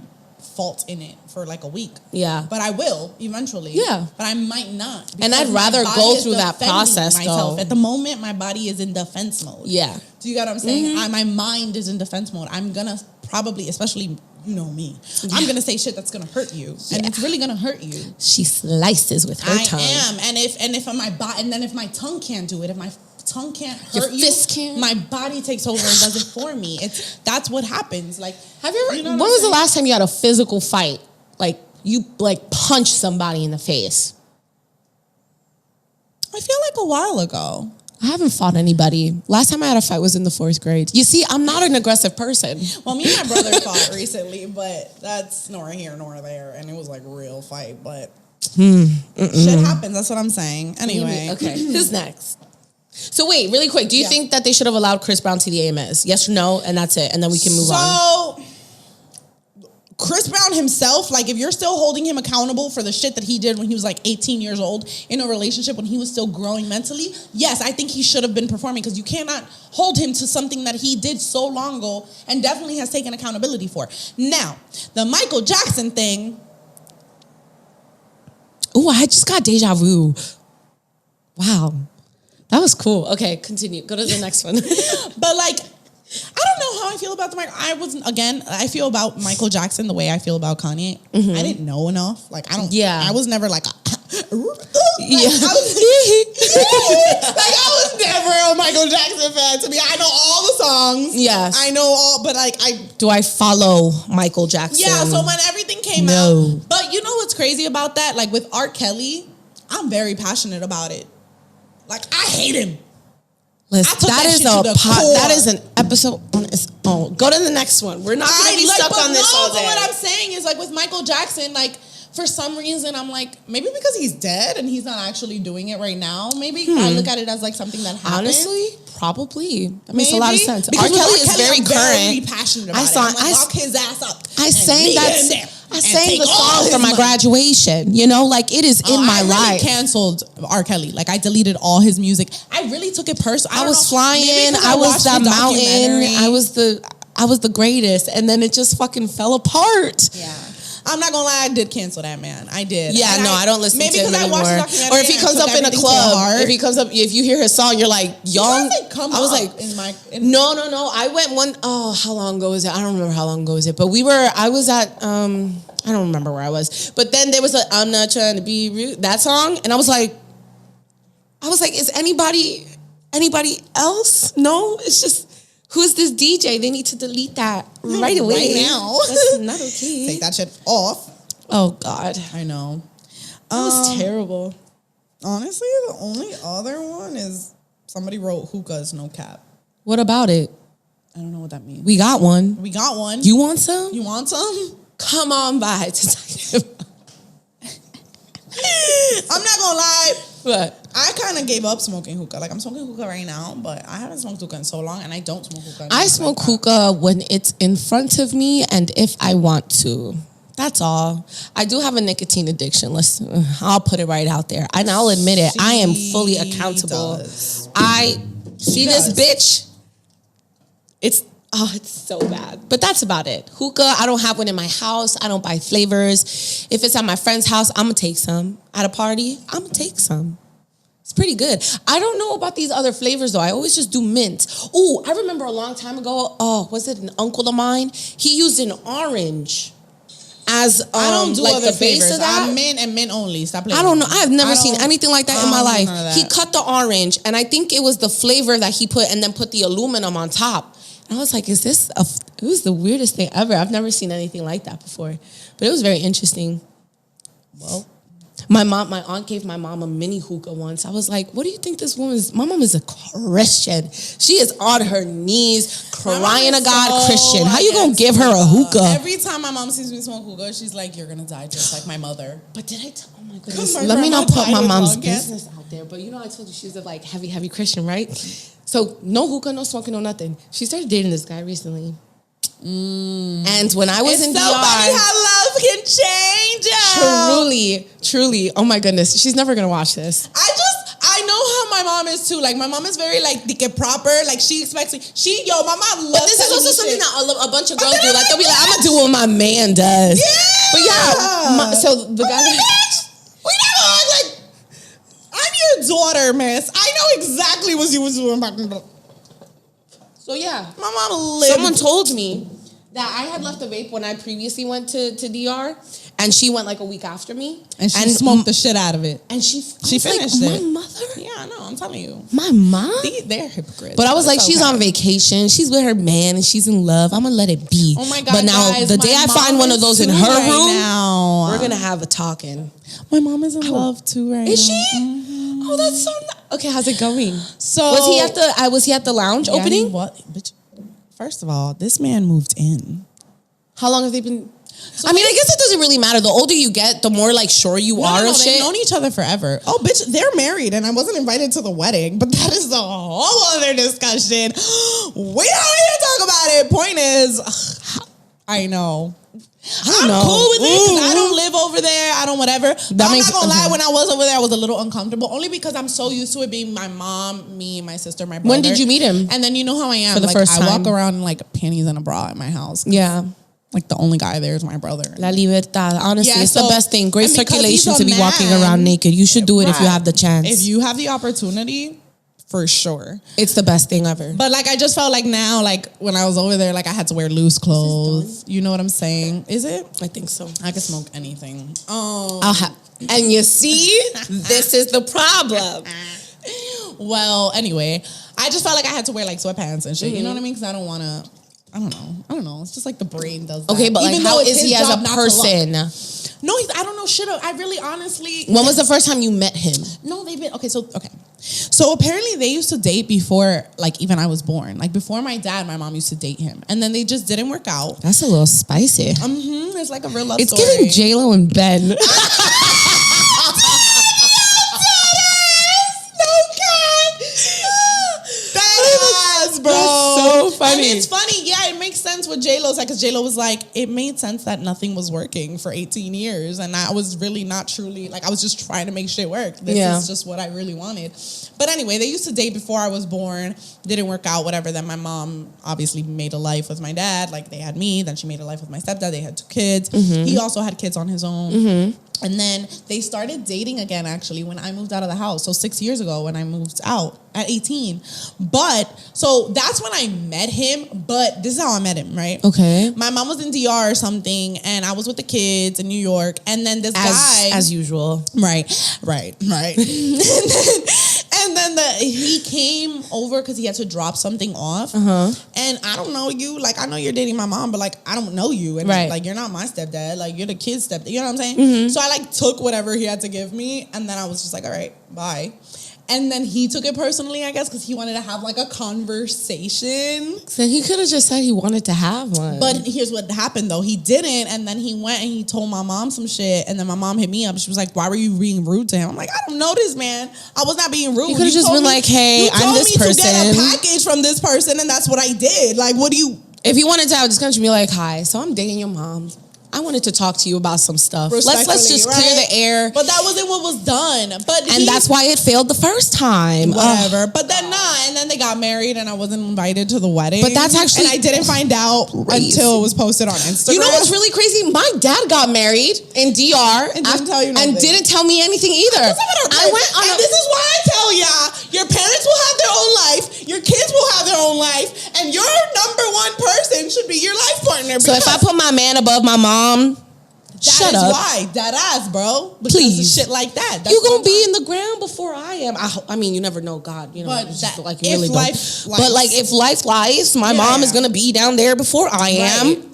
fault in it for like a week. Yeah, but I will eventually. Yeah, but I might not. And I'd rather go through that process though. At the moment, my body is in defense mode. Yeah. Do you get what I'm saying? My mind is in defense mode. I'm gonna probably, especially. You know me. Yeah. I'm gonna say shit that's gonna hurt you, and it's really gonna hurt you. She slices with her tongue. I am, and if my tongue can't do it, if my tongue can't hurt you, my body takes over and does it for me. That's what happens. Like, have you ever? When was the last time you had a physical fight? Like, you punched somebody in the face? I feel like a while ago. I haven't fought anybody. Last time I had a fight was in the 4th grade. You see, I'm not an aggressive person. Well, me and my brother fought recently, but that's nor here nor there. And it was like a real fight, but shit happens. That's what I'm saying. Anyway. Okay, who's next? So wait, really quick. Do you think that they should have allowed Chris Brown to the AMAs? Yes or no? And that's it. And then we can move on. So, Chris Brown himself, like, if you're still holding him accountable for the shit that he did when he was like 18 years old in a relationship when he was still growing mentally, yes, I think he should have been performing, because you cannot hold him to something that he did so long ago and definitely has taken accountability for. Now, the Michael Jackson thing. Oh, I just got deja vu. Wow. That was cool. Okay, continue. Go to the next one. But like, I don't know how I feel about I feel about Michael Jackson the way I feel about Kanye. I didn't know enough. Like, I was never like, I was never a Michael Jackson fan. To me, I know all the songs. Yes. I know all, but like, do I follow Michael Jackson? Yeah, so when everything came out. But you know what's crazy about that? Like, with R. Kelly, I'm very passionate about it. Like, I hate him. Listen, that is an episode on its Oh, go to the next one. We're not going to be stuck on this all day. But what I'm saying is, like, with Michael Jackson, like, for some reason, I'm like, maybe because he's dead and he's not actually doing it right now. Maybe I look at it as like something that happened. Honestly, probably. That makes a lot of sense. Because R. Kelly is very I'm current. Very passionate about it. I'm like, lock his ass up. I sang the song for my money. graduation. You know, like it is in my life. I canceled R. Kelly. Like I deleted all his music. I really took it personal. I was flying. I was the mountain. I was the greatest, and then it just fucking fell apart. Yeah. I'm not gonna lie, I did cancel that man. I did. Yeah, and I don't listen to him anymore. Or if he comes up in a club, if you hear his song, you're like, young. I was like, no. I went how long ago was it? I don't remember how long ago was it, but I was at, I don't remember where I was. But then there was I'm not trying to be rude, that song, and I was like, is anybody else? No, it's just, who's this DJ? They need to delete that right away. Right now. That's not okay. Take that shit off. Oh, God. I know. That was terrible. Honestly, the only other one is somebody wrote hookah is no cap. What about it? I don't know what that means. We got one. We got one. You want some? You want some? Come on by to talk about. I'm not gonna lie. What? I kind of gave up smoking hookah. Like, I'm smoking hookah right now, but I haven't smoked hookah in so long, and I don't smoke hookah. I smoke hookah when it's in front of me and if I want to. That's all. I do have a nicotine addiction. I'll put it right out there. And I'll admit it. I am fully accountable. I see this bitch. It's so bad. But that's about it. Hookah, I don't have one in my house. I don't buy flavors. If it's at my friend's house, I'm going to take some. At a party, I'm going to take some. It's pretty good. I don't know about these other flavors, though. I always just do mint. Ooh, I remember a long time ago, was it an uncle of mine? He used an orange as I don't do like other the base flavors. of that. I'm mint and mint only. Stop playing. I don't know. I've never seen anything like that in my life. He cut the orange, and I think it was the flavor that he put, and then put the aluminum on top. And I was like, it was the weirdest thing ever. I've never seen anything like that before. But it was very interesting. Well, my aunt gave my mom a mini hookah once. I was like, what do you think this woman is? My mom is a Christian. She is on her knees crying to God, Christian. How you going to give her a hookah? Every time my mom sees me smoke hookah, she's like, you're going to die just like my mother. But did I tell, oh my goodness. Let me not put my mom's business out there. But you know, I told you she's a like heavy Christian, right? So no hookah, no smoking, no nothing. She started dating this guy recently. And when I was in DR, how love can change you. Truly. Oh my goodness, she's never gonna watch this. I know how my mom is too. Like my mom is very like proper. Like she expects me. My mom loves. But this is also something that a bunch of girls do. Like they'll be like, I'm gonna do what my man does. Yeah. But yeah. So the guy. We never like. I'm your daughter, miss. I know exactly what you was doing back in the. So yeah, my mom lived. Someone told me that I had left the vape when I previously went to DR, and she went like a week after me, and she smoked the shit out of it, and she finished it. My mother? Yeah, I know. I'm telling you, my mom. They're hypocrites. But I was like, she's on vacation, she's with her man, and she's in love. I'm gonna let it be. Oh my God! But now guys, the day I find one of those in her room, now. We're gonna have a talking. My mom is in love too, right? Is now. she? Mm-hmm. Oh, that's so nice. Okay, how's it going? So was he at the lounge opening? What? Bitch. First of all, this man moved in. How long have they been? I mean, I guess it doesn't really matter. The older you get, the more like sure you are of shit. They've known each other forever. Oh, bitch, they're married, and I wasn't invited to the wedding, but that is a whole other discussion. We don't need to talk about it. Point is, I know. I'm cool with it because I don't live over there. I don't whatever. I'm not gonna lie. When I was over there, I was a little uncomfortable, only because I'm so used to it being my mom, me, my sister, my brother. When did you meet him? And then you know how I am. For the first time. I walk around in like panties and a bra at my house. Yeah. Like the only guy there is my brother. La libertad. Honestly, Yeah, it's the best thing. Great circulation to be walking man, around naked. You should do it if you have the chance. If you have the opportunity, for sure. It's the best thing ever. But like I just felt like now, like when I was over there, like I had to wear loose clothes. You know what I'm saying? Is it? I think so. I can smoke anything. And you see, this is the problem. Well, anyway, I just felt like I had to wear like sweatpants and shit. You know what I mean? Because I don't want to. I don't know. It's just like the brain does that. Okay, but like, how is he as a person? No, I don't know shit. I really honestly. When was the first time you met him? No, they've been okay. So apparently they used to date before, like, even I was born. Like, before my dad, my mom used to date him. And then they just didn't work out. That's a little spicy. It's like a real love It's story. giving J-Lo and Ben. No, bro. That's so funny. And it's funny, yeah, it makes sense with J-Lo's, like, because J-Lo was like, it made sense that nothing was working for 18 years, and I was really not truly, like, I was just trying to make shit work. This is just what I really wanted. But anyway, they used to date before I was born, didn't work out, whatever. Then my mom obviously made a life with my dad, like, they had me, then she made a life with my stepdad, they had 2 kids. He also had kids on his own. And then they started dating again, actually, when I moved out of the house. So 6 years ago when I moved out at 18. But, so that's when I met him. But this is how I met him, right? Okay. My mom was in DR or something, and I was with the kids in New York. And then this guy. As usual. Right. And then he came over because he had to drop something off. And I don't know you. Like, I know you're dating my mom, but, like, I don't know you. And, like, you're not my stepdad. Like, you're the kid's stepdad. You know what I'm saying? So I, like, took whatever he had to give me. And then I was just like, all right, bye. And then he took it personally, I guess, because he wanted to have, like, a conversation. So he could have just said he wanted to have one. But here's what happened, though. He didn't, and then he went and he told my mom some shit, and then my mom hit me up. She was like, why were you being rude to him? I'm like, I don't know this man. I was not being rude. You could have just been like, hey, I'm this person. You told me to get a package from this person, and that's what I did. Like, what do you... If you wanted to have a discussion, be like, hi, so I'm dating your mom. I wanted to talk to you about some stuff. Let's just clear the air. But that wasn't what was done. And that's why it failed the first time. Whatever. But then and then they got married and I wasn't invited to the wedding. But that's actually... And I didn't find out until it was posted on Instagram. You know what's really crazy? My dad got married in DR. And didn't tell you nothing. And didn't tell me anything either. I went on this is why I tell y'all, your parents will have their own life, your kids will have their own life, and your number one person should be your life partner. So if I put my man above my mom... Shut up. Why. That ass, bro. Because please. Shit like that. You're going to be in the ground before I am. I mean, you never know God. You know, but just like if really life but like if life lies, my mom is going to be down there before I am.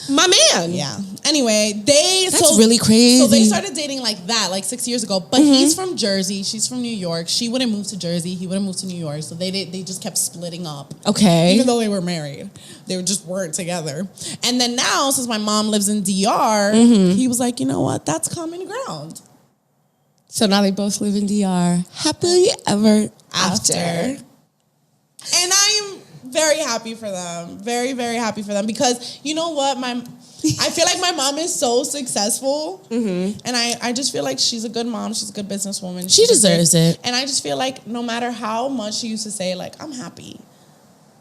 My man. Yeah. Anyway, that's really crazy. So they started dating like that, like 6 years ago. But he's from Jersey. She's from New York. She wouldn't move to Jersey. He wouldn't move to New York. So they just kept splitting up. Okay. Even though they were married, they just weren't together. And then now, since my mom lives in DR, he was like, you know what? That's common ground. So now they both live in DR. Happily ever after. And I'm very happy for them. Very, very happy for them. Because you know what? I feel like my mom is so successful. And I just feel like she's a good mom. She's a good businesswoman. She deserves it. And I just feel like no matter how much she used to say, like, I'm happy.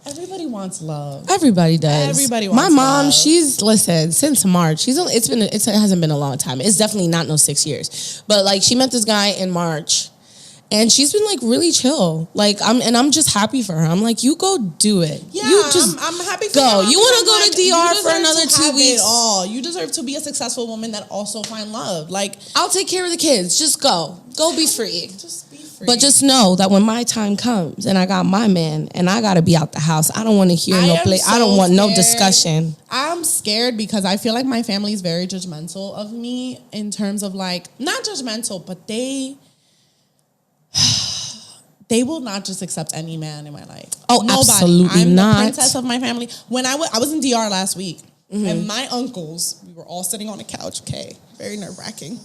Everybody wants love. Everybody does. Everybody wants love. My mom, listen, since March, it hasn't been a long time. It's definitely not 6 years. But like she met this guy in March. And she's been like really chill. Like I'm just happy for her. I'm like, you go do it. Yeah, you just I'm happy for go. her. You want to go to DR for another 2 weeks? You deserve to be a successful woman that also find love. Like, I'll take care of the kids. Just go. Go be free. Just be free. But just know that when my time comes and I got my man and I gotta be out the house, I don't want to hear I don't want no discussion. I'm scared because I feel like my family is very judgmental of me in terms of like, not judgmental, but they will not just accept any man in my life. Oh, nobody. Absolutely I'm not. the princess of my family. When I was in DR last week, and my uncles, we were all sitting on a couch, okay, very nerve-wracking,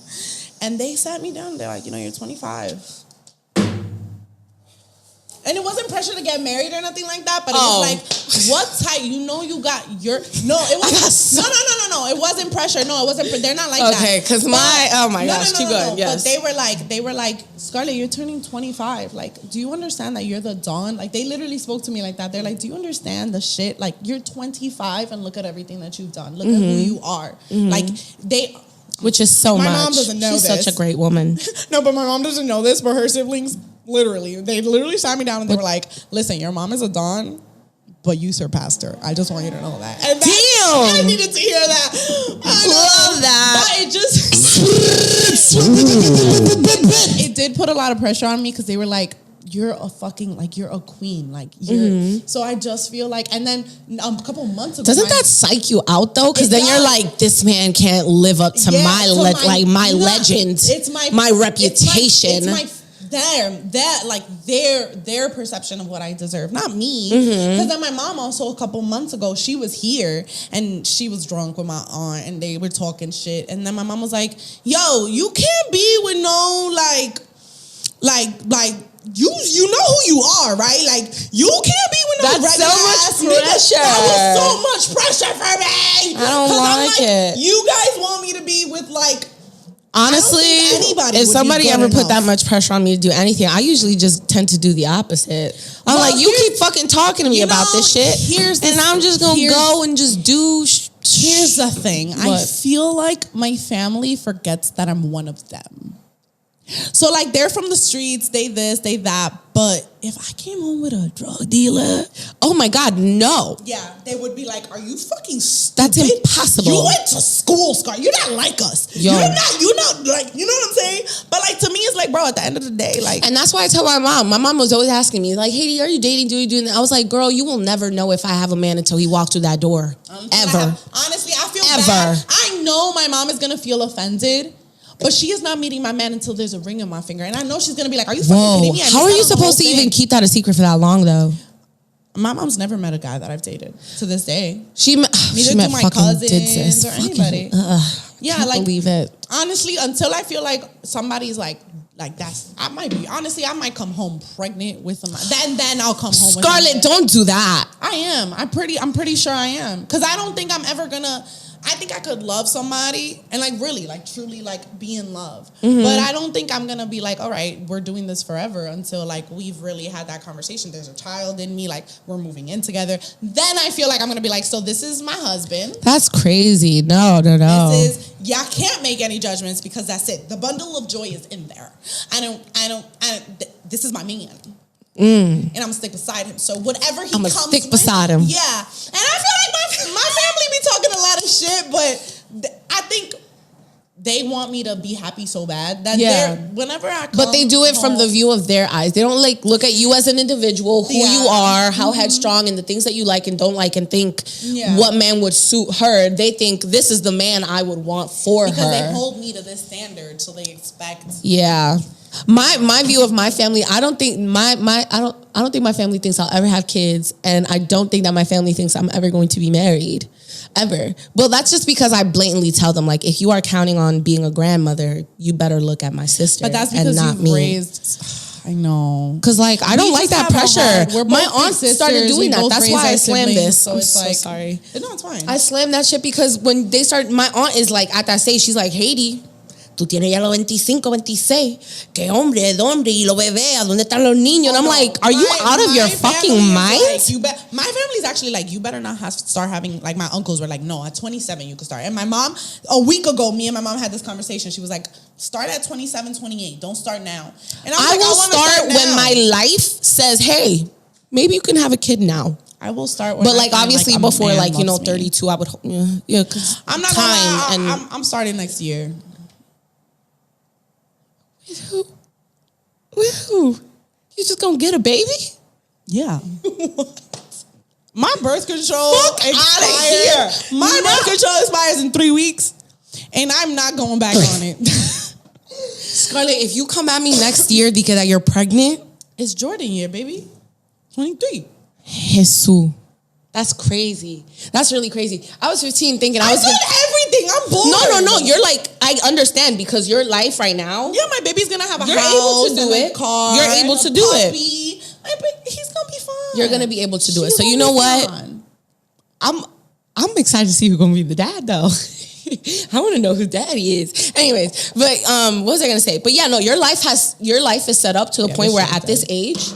and they sat me down. They're like, you're 25. And it wasn't pressure to get married or nothing like that, but it was like, what type? You got your... No, it wasn't... No. It wasn't pressure. No, it wasn't... They're not like that. Okay, because oh my gosh, keep going. Yes. But they were like, Scarlett, you're turning 25. Like, do you understand that you're the dawn? Like, they literally spoke to me like that. They're like, do you understand the shit? Like, you're 25 and look at everything that you've done. Look at who you are. Like, they... Which is so much. My mom doesn't know She's this. such a great woman. No, but my mom doesn't know this, but her siblings... They literally sat me down and they were like, listen, your mom is a dawn, but you surpassed her. I just want you to know that. And damn! I needed to hear that. I love that. But it just... it did put a lot of pressure on me because they were like, you're a queen. Like, you're... So I just feel like... And then a couple months ago... Doesn't that psych you out, though? Because then you're like, this man can't live up to my legend. It's my reputation. their perception of what I deserve, not me. Because then my mom also a couple months ago, she was here and she was drunk with my aunt and they were talking shit. And then my mom was like, "Yo, you can't be with no like you know who you are, right? Like you can't be with no That's regular so much ass nigga." pressure. That was so much pressure for me. I don't 'Cause I'm like it. You guys want me to be with like. Honestly, anybody if would somebody be good ever put enough. that much pressure on me to do anything, I usually just tend to do the opposite. I'm Well, like, you keep fucking talking to me about this shit, and I'm just gonna go and just do. Here's the thing. I What? feel like my family forgets that I'm one of them. So like they're from the streets, they this, they that. But if I came home with a drug dealer, Oh my God, no. yeah, they would be like, "Are you fucking stupid? That's impossible. You went to school, Scar. You're not like us. Yo. You're not like, you know what I'm saying?" But like to me, it's like, bro, at the end of the day, like, And that's why I tell my mom. My mom was always asking me, like, "Hey, are you dating? Do you do that?" I was like, "Girl, you will never know if I have a man until he walks through that door. Ever." Honestly, I feel Ever. bad. I know my mom is gonna feel offended. But she is not meeting my man until there's a ring on my finger. And I know she's going to be like, "Are you fucking Whoa. kidding me?" I How missed are out you on the supposed to whole even thing. keep that a secret for that long, though? My mom's never met a guy that I've dated to this day. She Neither she do met my fucking cousins Didsis. or anybody. Yeah, Can't like, believe it. honestly, until I feel like somebody's like that's, I might come home pregnant with somebody. Then I'll come home with Scarlett, don't do that. I am. I'm pretty sure I am. Because I don't think I'm ever gonna. I think I could love somebody and like really, like truly, like be in love. But I don't think I'm gonna be like, all right, we're doing this forever until like we've really had that conversation. There's a child in me, like we're moving in together. Then I feel like I'm gonna be like, so this is my husband. That's crazy. No. This is, y'all can't make any judgments because that's it. The bundle of joy is in there. This is my man. And I'm gonna stick beside him. So whatever he I'ma comes stick with, beside him. yeah. And I feel like my family be talking a lot of shit, but I think they want me to be happy so bad that whenever I come But they do it from the home- view of their eyes. They don't like look at you as an individual, who you are, how headstrong, and the things that you like and don't like, and think what man would suit her. They think this is the man I would want for because her. they hold me to this standard, so they expect. Yeah. My view of my family, I don't think I don't think my family thinks I'll ever have kids, and I don't think that my family thinks I'm ever going to be married. Ever. Well, that's just because I blatantly tell them, like, if you are counting on being a grandmother, you better look at my sister. But that's and because not you've me. raised. I know. Because, like, I don't like that pressure. My aunt started doing that. That's why I slammed this. So I'm it's so like, sorry. No, it's fine. I slammed that shit because when they start, my aunt is like, at that stage, she's like, Haiti, tú tienes ya los 25, 26. Que hombre, y los bebés, ¿a dónde están los niños? And I'm like, are you out of your fucking mind? Like, my family's actually like, you better not start having, like, my uncles were like, no, at 27 you can start. And my mom, a week ago, me and my mom had this conversation. She was like, start at 27, 28. Don't start now. And I will start when my life says, hey, maybe you can have a kid now. I will start when But, like, obviously I'm before, a man like, you know, loves me. 32, I would, yeah, because I'm not time gonna lie, and... I'm starting next year. Woo. You just gonna get a baby? Yeah. My birth control expires. My birth control expires in 3 weeks, and I'm not going back on it. Scarlett, if you come at me next year because that you're pregnant, It's Jordan year, baby. 23. Jesus. That's crazy. That's really crazy. I was 15 thinking I was done everything. I'm bored. No. You're like, I understand because your life right now. Yeah, my baby's gonna have a You're house, able to do and a it. car, You're able and to a do it. puppy. He's gonna be fine. You're gonna be able to do it. She's So you gonna know be what? fine. I'm excited to see who's gonna be the dad though. I want to know who daddy is. Anyways, but what was I gonna say? But yeah, no, your life is set up to a point where at this age,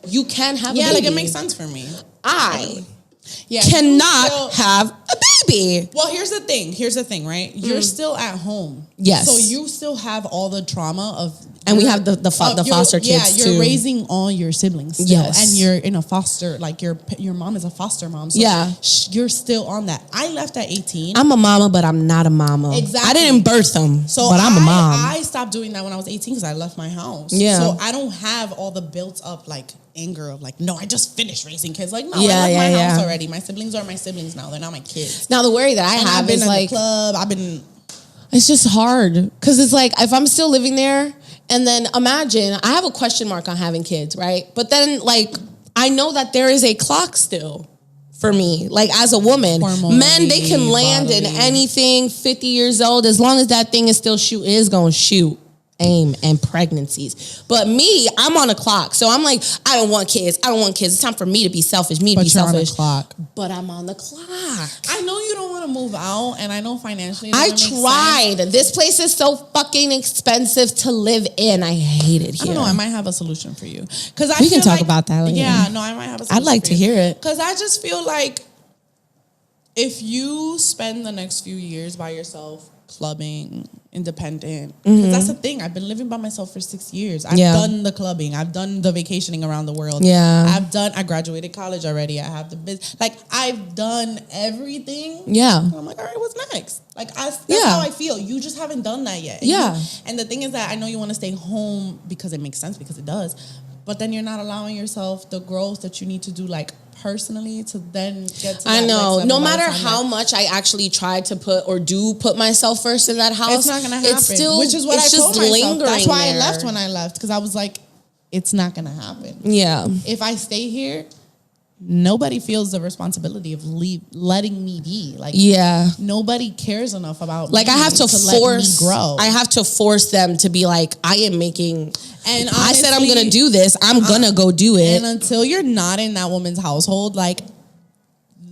you can have a baby. like it makes sense for me. I Yeah, cannot have a baby. Well, here's the thing, right? You're still at home. Yes. So you still have all the trauma of... And we have the foster kids yeah, you're too. raising all your siblings still. Yes. And you're in a foster, like your mom is a foster mom. So Yeah. You're still on that. I left at 18. I'm a mama, but I'm not a mama. Exactly. I didn't birth them, So but I'm a mom. I stopped doing that when I was 18 because I left my house. Yeah. So I don't have all the built up like anger of like, no, I just finished raising kids. Like, no, Yeah, I left my yeah, house yeah. already. My siblings are my siblings now. They're not my kids. Now the worry that I And have I've been is in like, the club. I've been... it's just hard because it's like if I'm still living there And then imagine, I have a question mark on having kids, right? But then, like, I know that there is a clock still for me. Like, as a woman, Hormonally, men, they can land in bodily. anything 50 years old. As long as that thing is still shoot, it is going to shoot. Aim and pregnancies. But me, I'm on a clock. So I'm like, I don't want kids. It's time for me to be selfish. But you're selfish. on the clock. But I'm on the clock. I know you don't want to move out, and I know financially I tried. This place is so fucking expensive to live in. I hate it here. I don't know. I might have a solution for you. Because We can talk about that later. Yeah, no, I might have a solution. I'd like to hear it. Because I just feel like if you spend the next few years by yourself, clubbing, independent, because that's the thing. I've been living by myself for 6 years. I've done the clubbing. I've done the vacationing around the world. Yeah. I graduated college already. I have the business. Like, I've done everything. Yeah. And I'm like, all right, what's next? Like, that's Yeah. how I feel. You just haven't done that yet. Yeah. And the thing is that I know you want to stay home because it makes sense, because it does. But then you're not allowing yourself the growth that you need to do, like, personally, to then get to that I know. next level. No by the matter time how much I actually try to put myself first in that house, it's not gonna happen. It's still, which is what it's I just told myself. lingering. That's why there. I left when I left, because I was like, it's not gonna happen. Yeah. If I stay here, nobody feels the responsibility of letting me be. Like, Yeah. nobody cares enough about Like, me I have to let force. me grow. I have to force them to be like, I am making. And I said I'm honestly, gonna do this. I'm gonna go do it. And until you're not in that woman's household, like,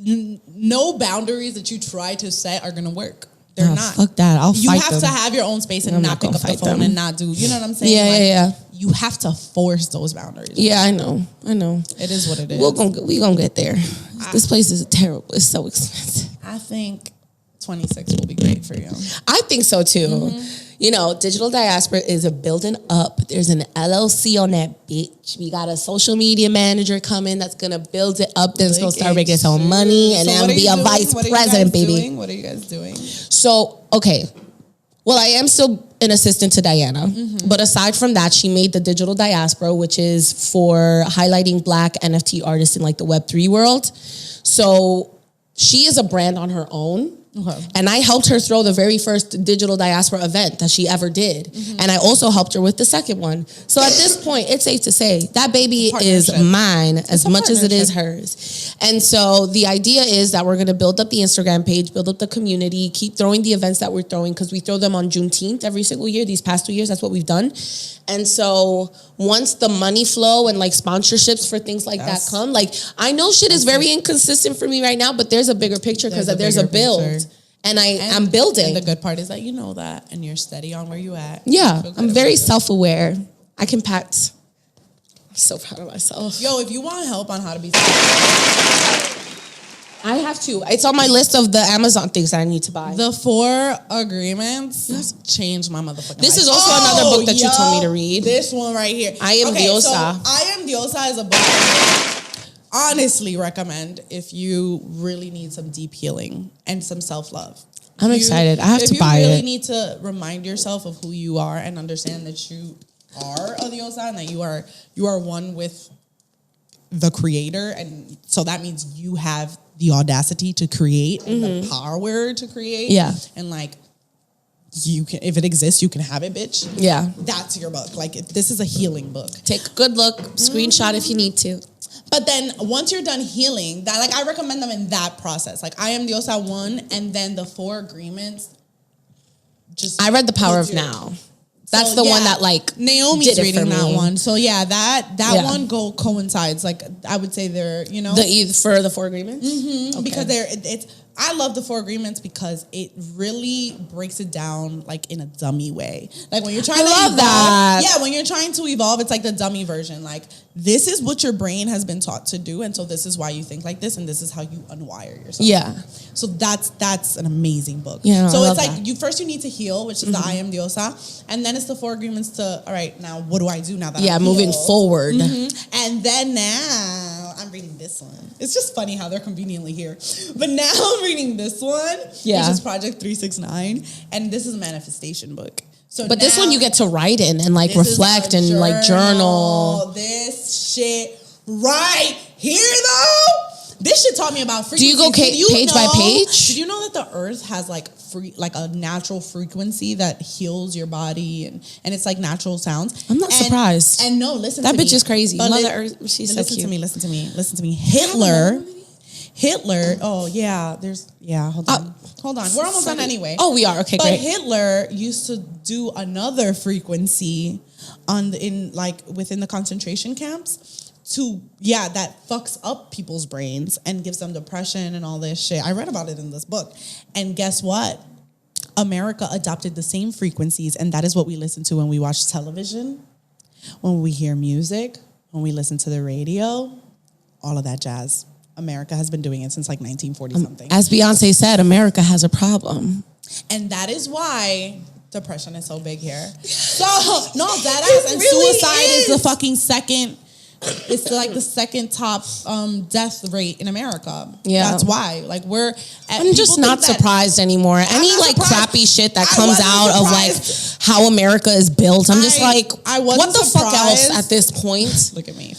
no boundaries that you try to set are gonna work. They're not. Fuck that. I'll You fight have them. to have your own space and I'm not not pick gonna up the fight phone them. and not do. You know what I'm saying? Yeah, Like, yeah. You have to force those boundaries. Yeah, I know. It is what it is. We gonna get there. This place is terrible. It's so expensive. I think 26 will be great for you. I think so too. You know, digital diaspora is a building up. There's an LLC on that bitch. We got a social media manager coming that's gonna build it up. Then it's gonna start making its own money, and then be a vice president, baby. What are you guys doing? So, okay. Well, I am still an assistant to Diana. But aside from that, she made the Digital Diaspora, which is for highlighting Black NFT artists in like the Web3 world. So she is a brand on her own. Okay. And I helped her throw the very first Digital Diaspora event that she ever did. And I also helped her with the second one. So at this point, it's safe to say that baby is mine as much as it is hers. And so the idea is that we're going to build up the Instagram page, build up the community, keep throwing the events that we're throwing, because we throw them on Juneteenth every single year. These past 2 years, that's what we've done. And so once the money flow and like sponsorships for things like that come, like, I know shit is very inconsistent for me right now, but there's a bigger picture because there's a build. And I'm building. And the good part is that you know that, and you're steady on where you at. Yeah, I'm very self-aware. I can pat. I'm so proud of myself. Yo, if you want help on how to be, I have to. It's on my list of the Amazon things that I need to buy. the 4 agreements changed my motherfucking This life. is also another book that you told me to read. This one right here. I Am Diosa. So I Am Diosa is a book that I honestly recommend if you really need some deep healing and some self-love. I'm excited. I have to buy If you really it. need to remind yourself of who you are and understand that you are a diosa and that you are one with the creator, and so that means you have the audacity to create and the power to create. Yeah. And like, you can, if it exists, you can have it, bitch. Yeah. That's your book. Like, this is a healing book. Take a good look. Screenshot if you need to. But then once you're done healing, that, like, I recommend them in that process. Like, I Am Diosa 1, and then the 4 agreements. I read The Power of Now. That's the one that, like, Naomi's did it reading for that me. one. So yeah, that one coincides. Like, I would say they're, you know, For the 4 agreements? Okay. because I love the 4 agreements because it really breaks it down like in a dummy way. Like when you're trying to love evolve, that. Yeah, when you're trying to evolve, it's like the dummy version. Like, this is what your brain has been taught to do, and so this is why you think like this, and this is how you unwire yourself. Yeah. So that's an amazing book. Yeah, so I it's love like that. you need to heal, which is the I Am Diosa, and then it's the 4 agreements to, all right, now what do I do now that I'm moving healed? forward. And then now I'm reading this one. It's just funny how they're conveniently here. But now I'm reading this one, which is Project 369, and this is a manifestation book. So But this now, one you get to write in and like this is reflect a and like journal. This shit right here though. This shit taught me about frequencies. Do you go page by page? Did you know that the earth has like a natural frequency that heals your body and it's like natural sounds? I'm not surprised. And no, listen that to me. That bitch is crazy. But Mother Earth, she's so cute. Listen to me. Hitler, hold on. We're almost done anyway. Oh, we are. Okay, but great. Hitler used to do another frequency within the concentration camps that fucks up people's brains and gives them depression and all this shit. I read about it in this book. And guess what? America adopted the same frequencies, and that is what we listen to when we watch television, when we hear music, when we listen to the radio, all of that jazz. America has been doing it since like 1940 something. As Beyonce said, America has a problem. And that is why depression is so big here. So, no, that is. And really suicide is the fucking second. It's like the second top death rate in America. Yeah. That's why. Like I'm just not surprised anymore. Any like crappy shit that comes out of like how America is built. I'm just like, what the fuck else at this point? Look at me,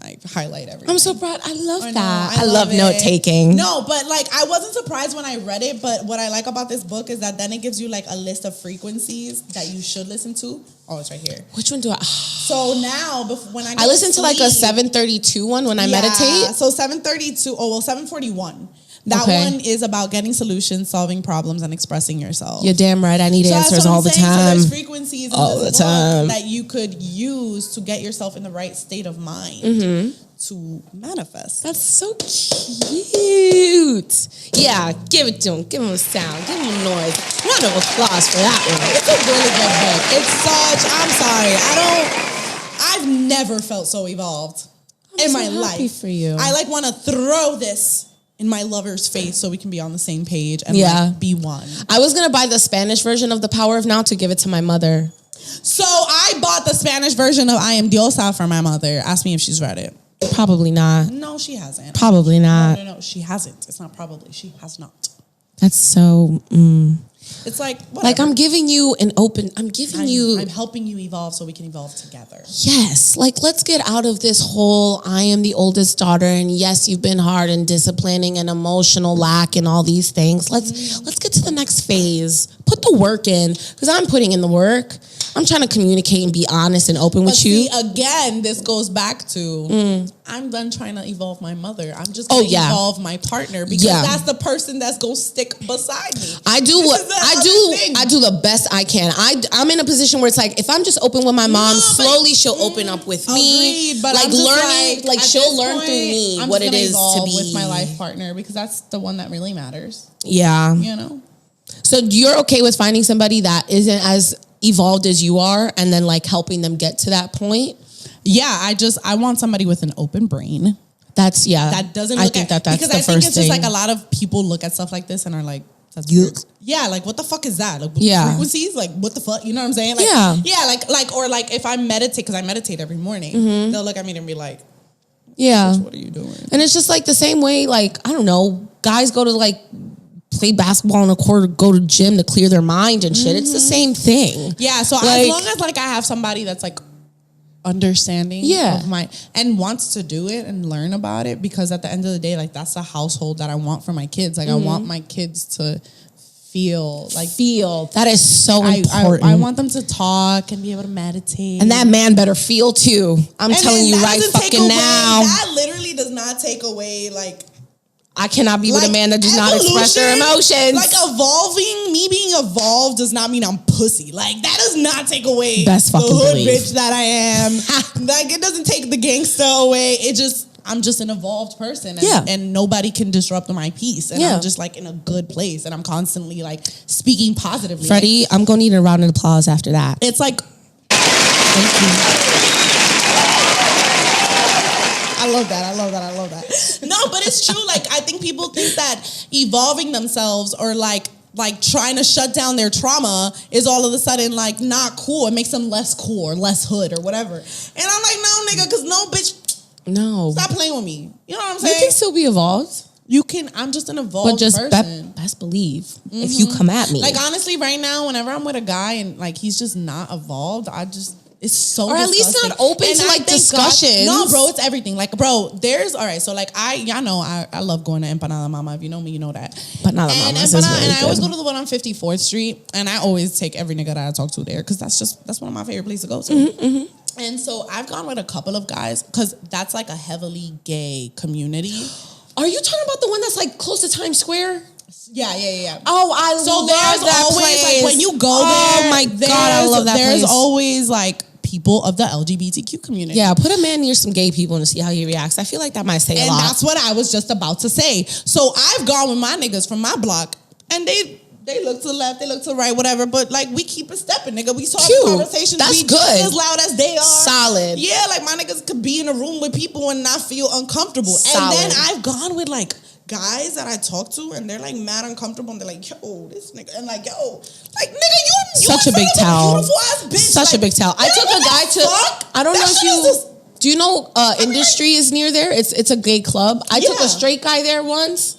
I highlight everything. I'm so proud. I love that. I love note taking. No, but like I wasn't surprised when I read it, but what I like about this book is that then it gives you like a list of frequencies that you should listen to. Oh, it's right here. Which one do I? So now, when I listen to like a 732 one when I meditate. So 741. That one is about getting solutions, solving problems, and expressing yourself. You're damn right. I need answers all the time. So there's frequencies all the time that you could use to get yourself in the right state of mind to manifest. That's so cute. Yeah, give it to him. Give him a sound. Give him a noise. Round of applause for that one. It's a really good book. It's such. I'm sorry. I've never felt so evolved in my life. For you. I want to throw this in my lover's face so we can be on the same page and be one. I was gonna buy the Spanish version of The Power of Now to give it to my mother. So I bought the Spanish version of I Am Diosa for my mother. Ask me if she's read it. Probably not. No, she hasn't. Probably not. No, she hasn't. It's not probably. She has not. That's so. It's like whatever. Like I'm giving you I'm helping you evolve so we can evolve together. Yes. Like let's get out of this whole I am the oldest daughter and yes, you've been hard and disciplining and emotional lack and all these things. Let's get to the next phase. Put the work in because I'm putting in the work. I'm trying to communicate and be honest and open with you. Again, this goes back to I'm done trying to evolve my mother. I'm just going to evolve my partner because that's the person that's going to stick beside me. I do the best I can. I'm in a position where it's like if I'm just open with my mom, slowly she'll open up with me. Agreed, but like learning, like she'll learn through me what it is to be with my life partner because that's the one that really matters. Yeah, you know. So you're okay with finding somebody that isn't as evolved as you are and then like helping them get to that point? Yeah, I want somebody with an open brain. That doesn't look that's because the first think it's thing. Just like a lot of people look at stuff like this and are like, that's weird. Yeah, like what the fuck is that? Like frequencies? Like what the fuck? You know what I'm saying? Like, or if I meditate, because I meditate every morning, they'll look at me and be like, what are you doing? And it's just like the same way, like, I don't know, guys go to like play basketball on a court or go to gym to clear their mind and shit. It's the same thing. Yeah, so as long as like I have somebody that's like understanding of my and wants to do it and learn about it, because at the end of the day, like that's the household that I want for my kids. Like I want my kids to feel that is so important. I want them to talk and be able to meditate, and that man better feel too. I'm telling you right fucking now. That literally does not take away like. I cannot be with a man that does not express their emotions. Like me being evolved does not mean I'm pussy. Like that does not take away the hood bitch that I am. Like it doesn't take the gangster away. I'm just an evolved person. And nobody can disrupt my peace. And I'm just like in a good place. And I'm constantly like speaking positively. Freddie, I'm going to need a round of applause after that. It's like, thank you. I love that. No, but it's true. Like, I think people think that evolving themselves or like trying to shut down their trauma is all of a sudden like not cool. It makes them less cool or less hood or whatever. And I'm like, no, nigga, because no, bitch. No. Stop playing with me. You know what I'm saying? You can still be evolved. You can. I'm just an evolved person. Best believe if you come at me. Like, honestly, right now, whenever I'm with a guy and like he's just not evolved, It's so or at least disgusting. not open And to I like thank discussions. God, no, bro, it's everything. Like, bro, there's all right. So like, y'all know I love going to Empanada Mama. If you know me, you know that. Empanada And Mama's is Empanada, really and I always good. go to the one on 54th Street, and I always take every nigga that I talk to there because that's one of my favorite places to go to. And so I've gone with a couple of guys because that's like a heavily gay community. Are you talking about the one that's like close to Times Square? Yeah. Oh, I So love there's that always place. like when you go oh there. my God, I love that There's place. always like people of the LGBTQ community. Yeah, put a man near some gay people and see how he reacts. I feel like that might say a And lot. that's what I was just about to say. So I've gone with my niggas from my block, and they look to the left, they look to the right, whatever. But like we keep it stepping, nigga. We talk Cute. conversations. That's we good. just as loud as they are. Solid. Yeah, like my niggas could be in a room with people and not feel uncomfortable. Solid. And then I've gone with like guys that I talk to, and they're like mad uncomfortable, and they're like, yo, this nigga, and like, yo, like nigga, you Such a big towel. beautiful ass bitch. Such a big towel. I took a guy to. I don't know if you. Do you know Industry is near there? It's a gay club. I took Yeah. a straight guy there once,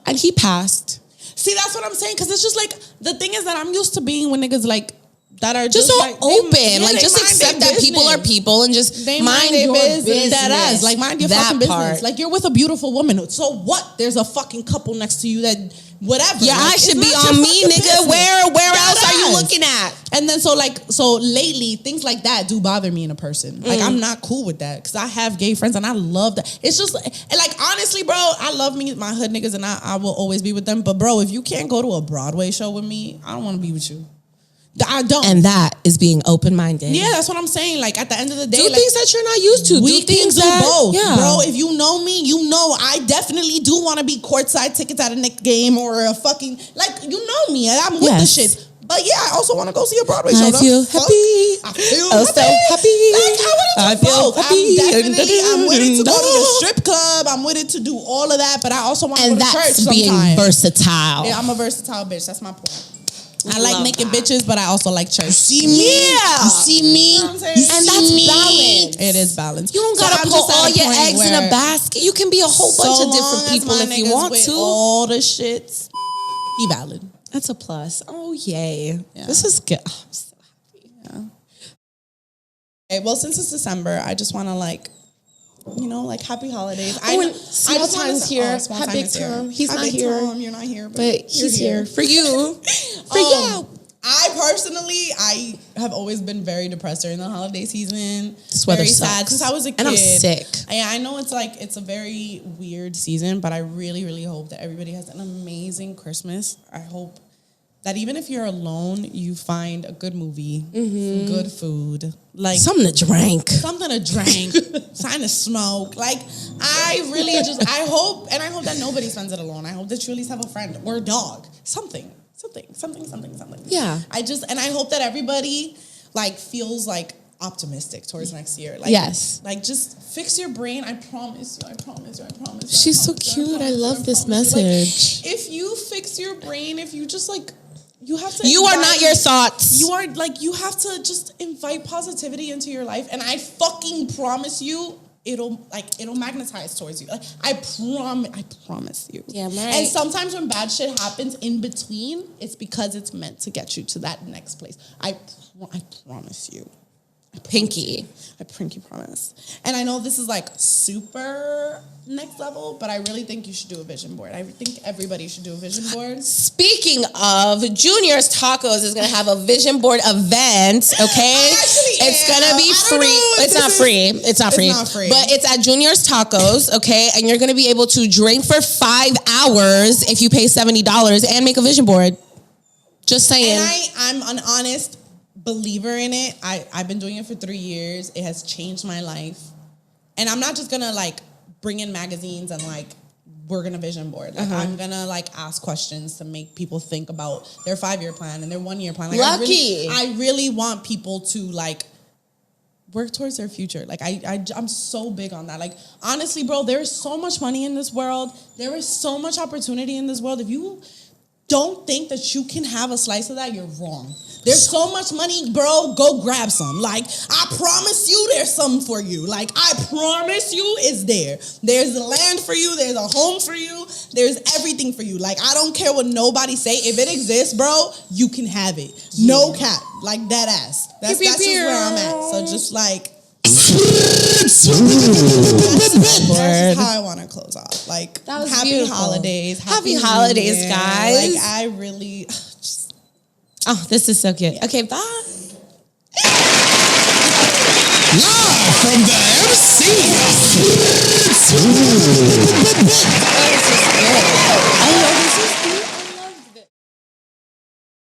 and he passed. See, that's what I'm saying, because it's just like the thing is that I'm used to being with niggas like that are Just just so like, open, they like just mind accept their that people are business. people and just They mind their your business. That ass, like mind your That fucking business. part. Like you're with a beautiful woman. So what? There's a fucking couple next to you that whatever. Your like, eyes should it's be not on your me, fucking nigga. business. Where That else are you ass. looking at? And then so lately things like that do bother me in a person. Like I'm not cool with that because I have gay friends and I love that. It's just and like honestly, bro, I love my hood niggas and I will always be with them. But bro, if you can't go to a Broadway show with me, I don't want to be with you. I don't. And that is being open-minded. Yeah, that's what I'm saying. Like at the end of the day, Do like, things that you're not used to. we Do things can do that both, yeah. bro. If you know me, you know I definitely do want to be courtside tickets at a Knicks game or a fucking like you know me. And I'm with the Yes. shit. But yeah, I also want to go see a Broadway show. I The feel fuck? happy. I feel Oh, so happy. Like, I feel both. happy. I'm with it to go to the strip club. I'm with it to do all of that. But I also want to go And to church that's being sometimes. versatile. Yeah, I'm a versatile bitch. That's my point. I love like naked that. bitches, but I also like church. See me? Yeah. You see me? You know what I'm saying? You And see that's me? balance. It is balanced. You don't So gotta I'm put just at all a your point eggs in where a basket. You can be a whole bunch of different people if you want to. All the shits, he valid. That's a plus. Oh yay! Yeah. This is good. Oh, I'm so happy. Okay, well, since it's December, I just want to like happy holidays. Oh, and small time's here. Small Hi, time Big is here. Tom. He's Hi, not Big here. Tom. You're not here, But you're he's here for you. For you. I personally, I have always been very depressed during the holiday season. This weather very sucks. sad since I was a kid. And I'm sick. I know it's a very weird season, but I really, really hope that everybody has an amazing Christmas. I hope that even if you're alone, you find a good movie, good food, like Something to drink. something to drink, something to smoke. Like I really I hope that nobody spends it alone. I hope that you at least have a friend or a dog, something. Yeah. I hope that everybody like feels like optimistic towards next year. Like, Yes. Like just fix your brain. I promise you. She's so cute. I love this message. Like, if you fix your brain, if you just like, you have to. You are not your thoughts. You are like you have to just invite positivity into your life, and I fucking promise you, it'll magnetize towards you. Like I promise you. Yeah, right. And sometimes when bad shit happens in between, it's because it's meant to get you to that next place. I promise you. Pinky. I pinky promise. And I know this is like super next level, but I really think you should do a vision board. I think everybody should do a vision board. Speaking of, Junior's Tacos is going to have a vision board event, okay? It's going to be free. It's not free. It's not free. But it's at Junior's Tacos, okay? And you're going to be able to drink for 5 hours if you pay $70 and make a vision board. Just saying. And I'm an honest believer in it. I've been doing it for 3 years. It has changed my life. And I'm not just going to like bring in magazines and like we're gonna vision board. Like I'm gonna like ask questions to make people think about their 5-year plan and their 1-year plan. Like Lucky. I really want people to like work towards their future. Like I'm so big on that. Like honestly, bro, there is so much money in this world. There is so much opportunity in this world. If you don't think that you can have a slice of that, you're wrong. There's so much money, bro. Go grab some. Like, I promise you there's something for you. Like, I promise you it's there. There's a land for you. There's a home for you. There's everything for you. Like, I don't care what nobody say. If it exists, bro, you can have it. No cap. Like, that ass. That's just where I'm at. So just like... that's how I want to close off. Like, happy beautiful. Holidays. Happy holidays, guys. Like, I really... Oh, this is so good. Okay, bye. Live from the MC.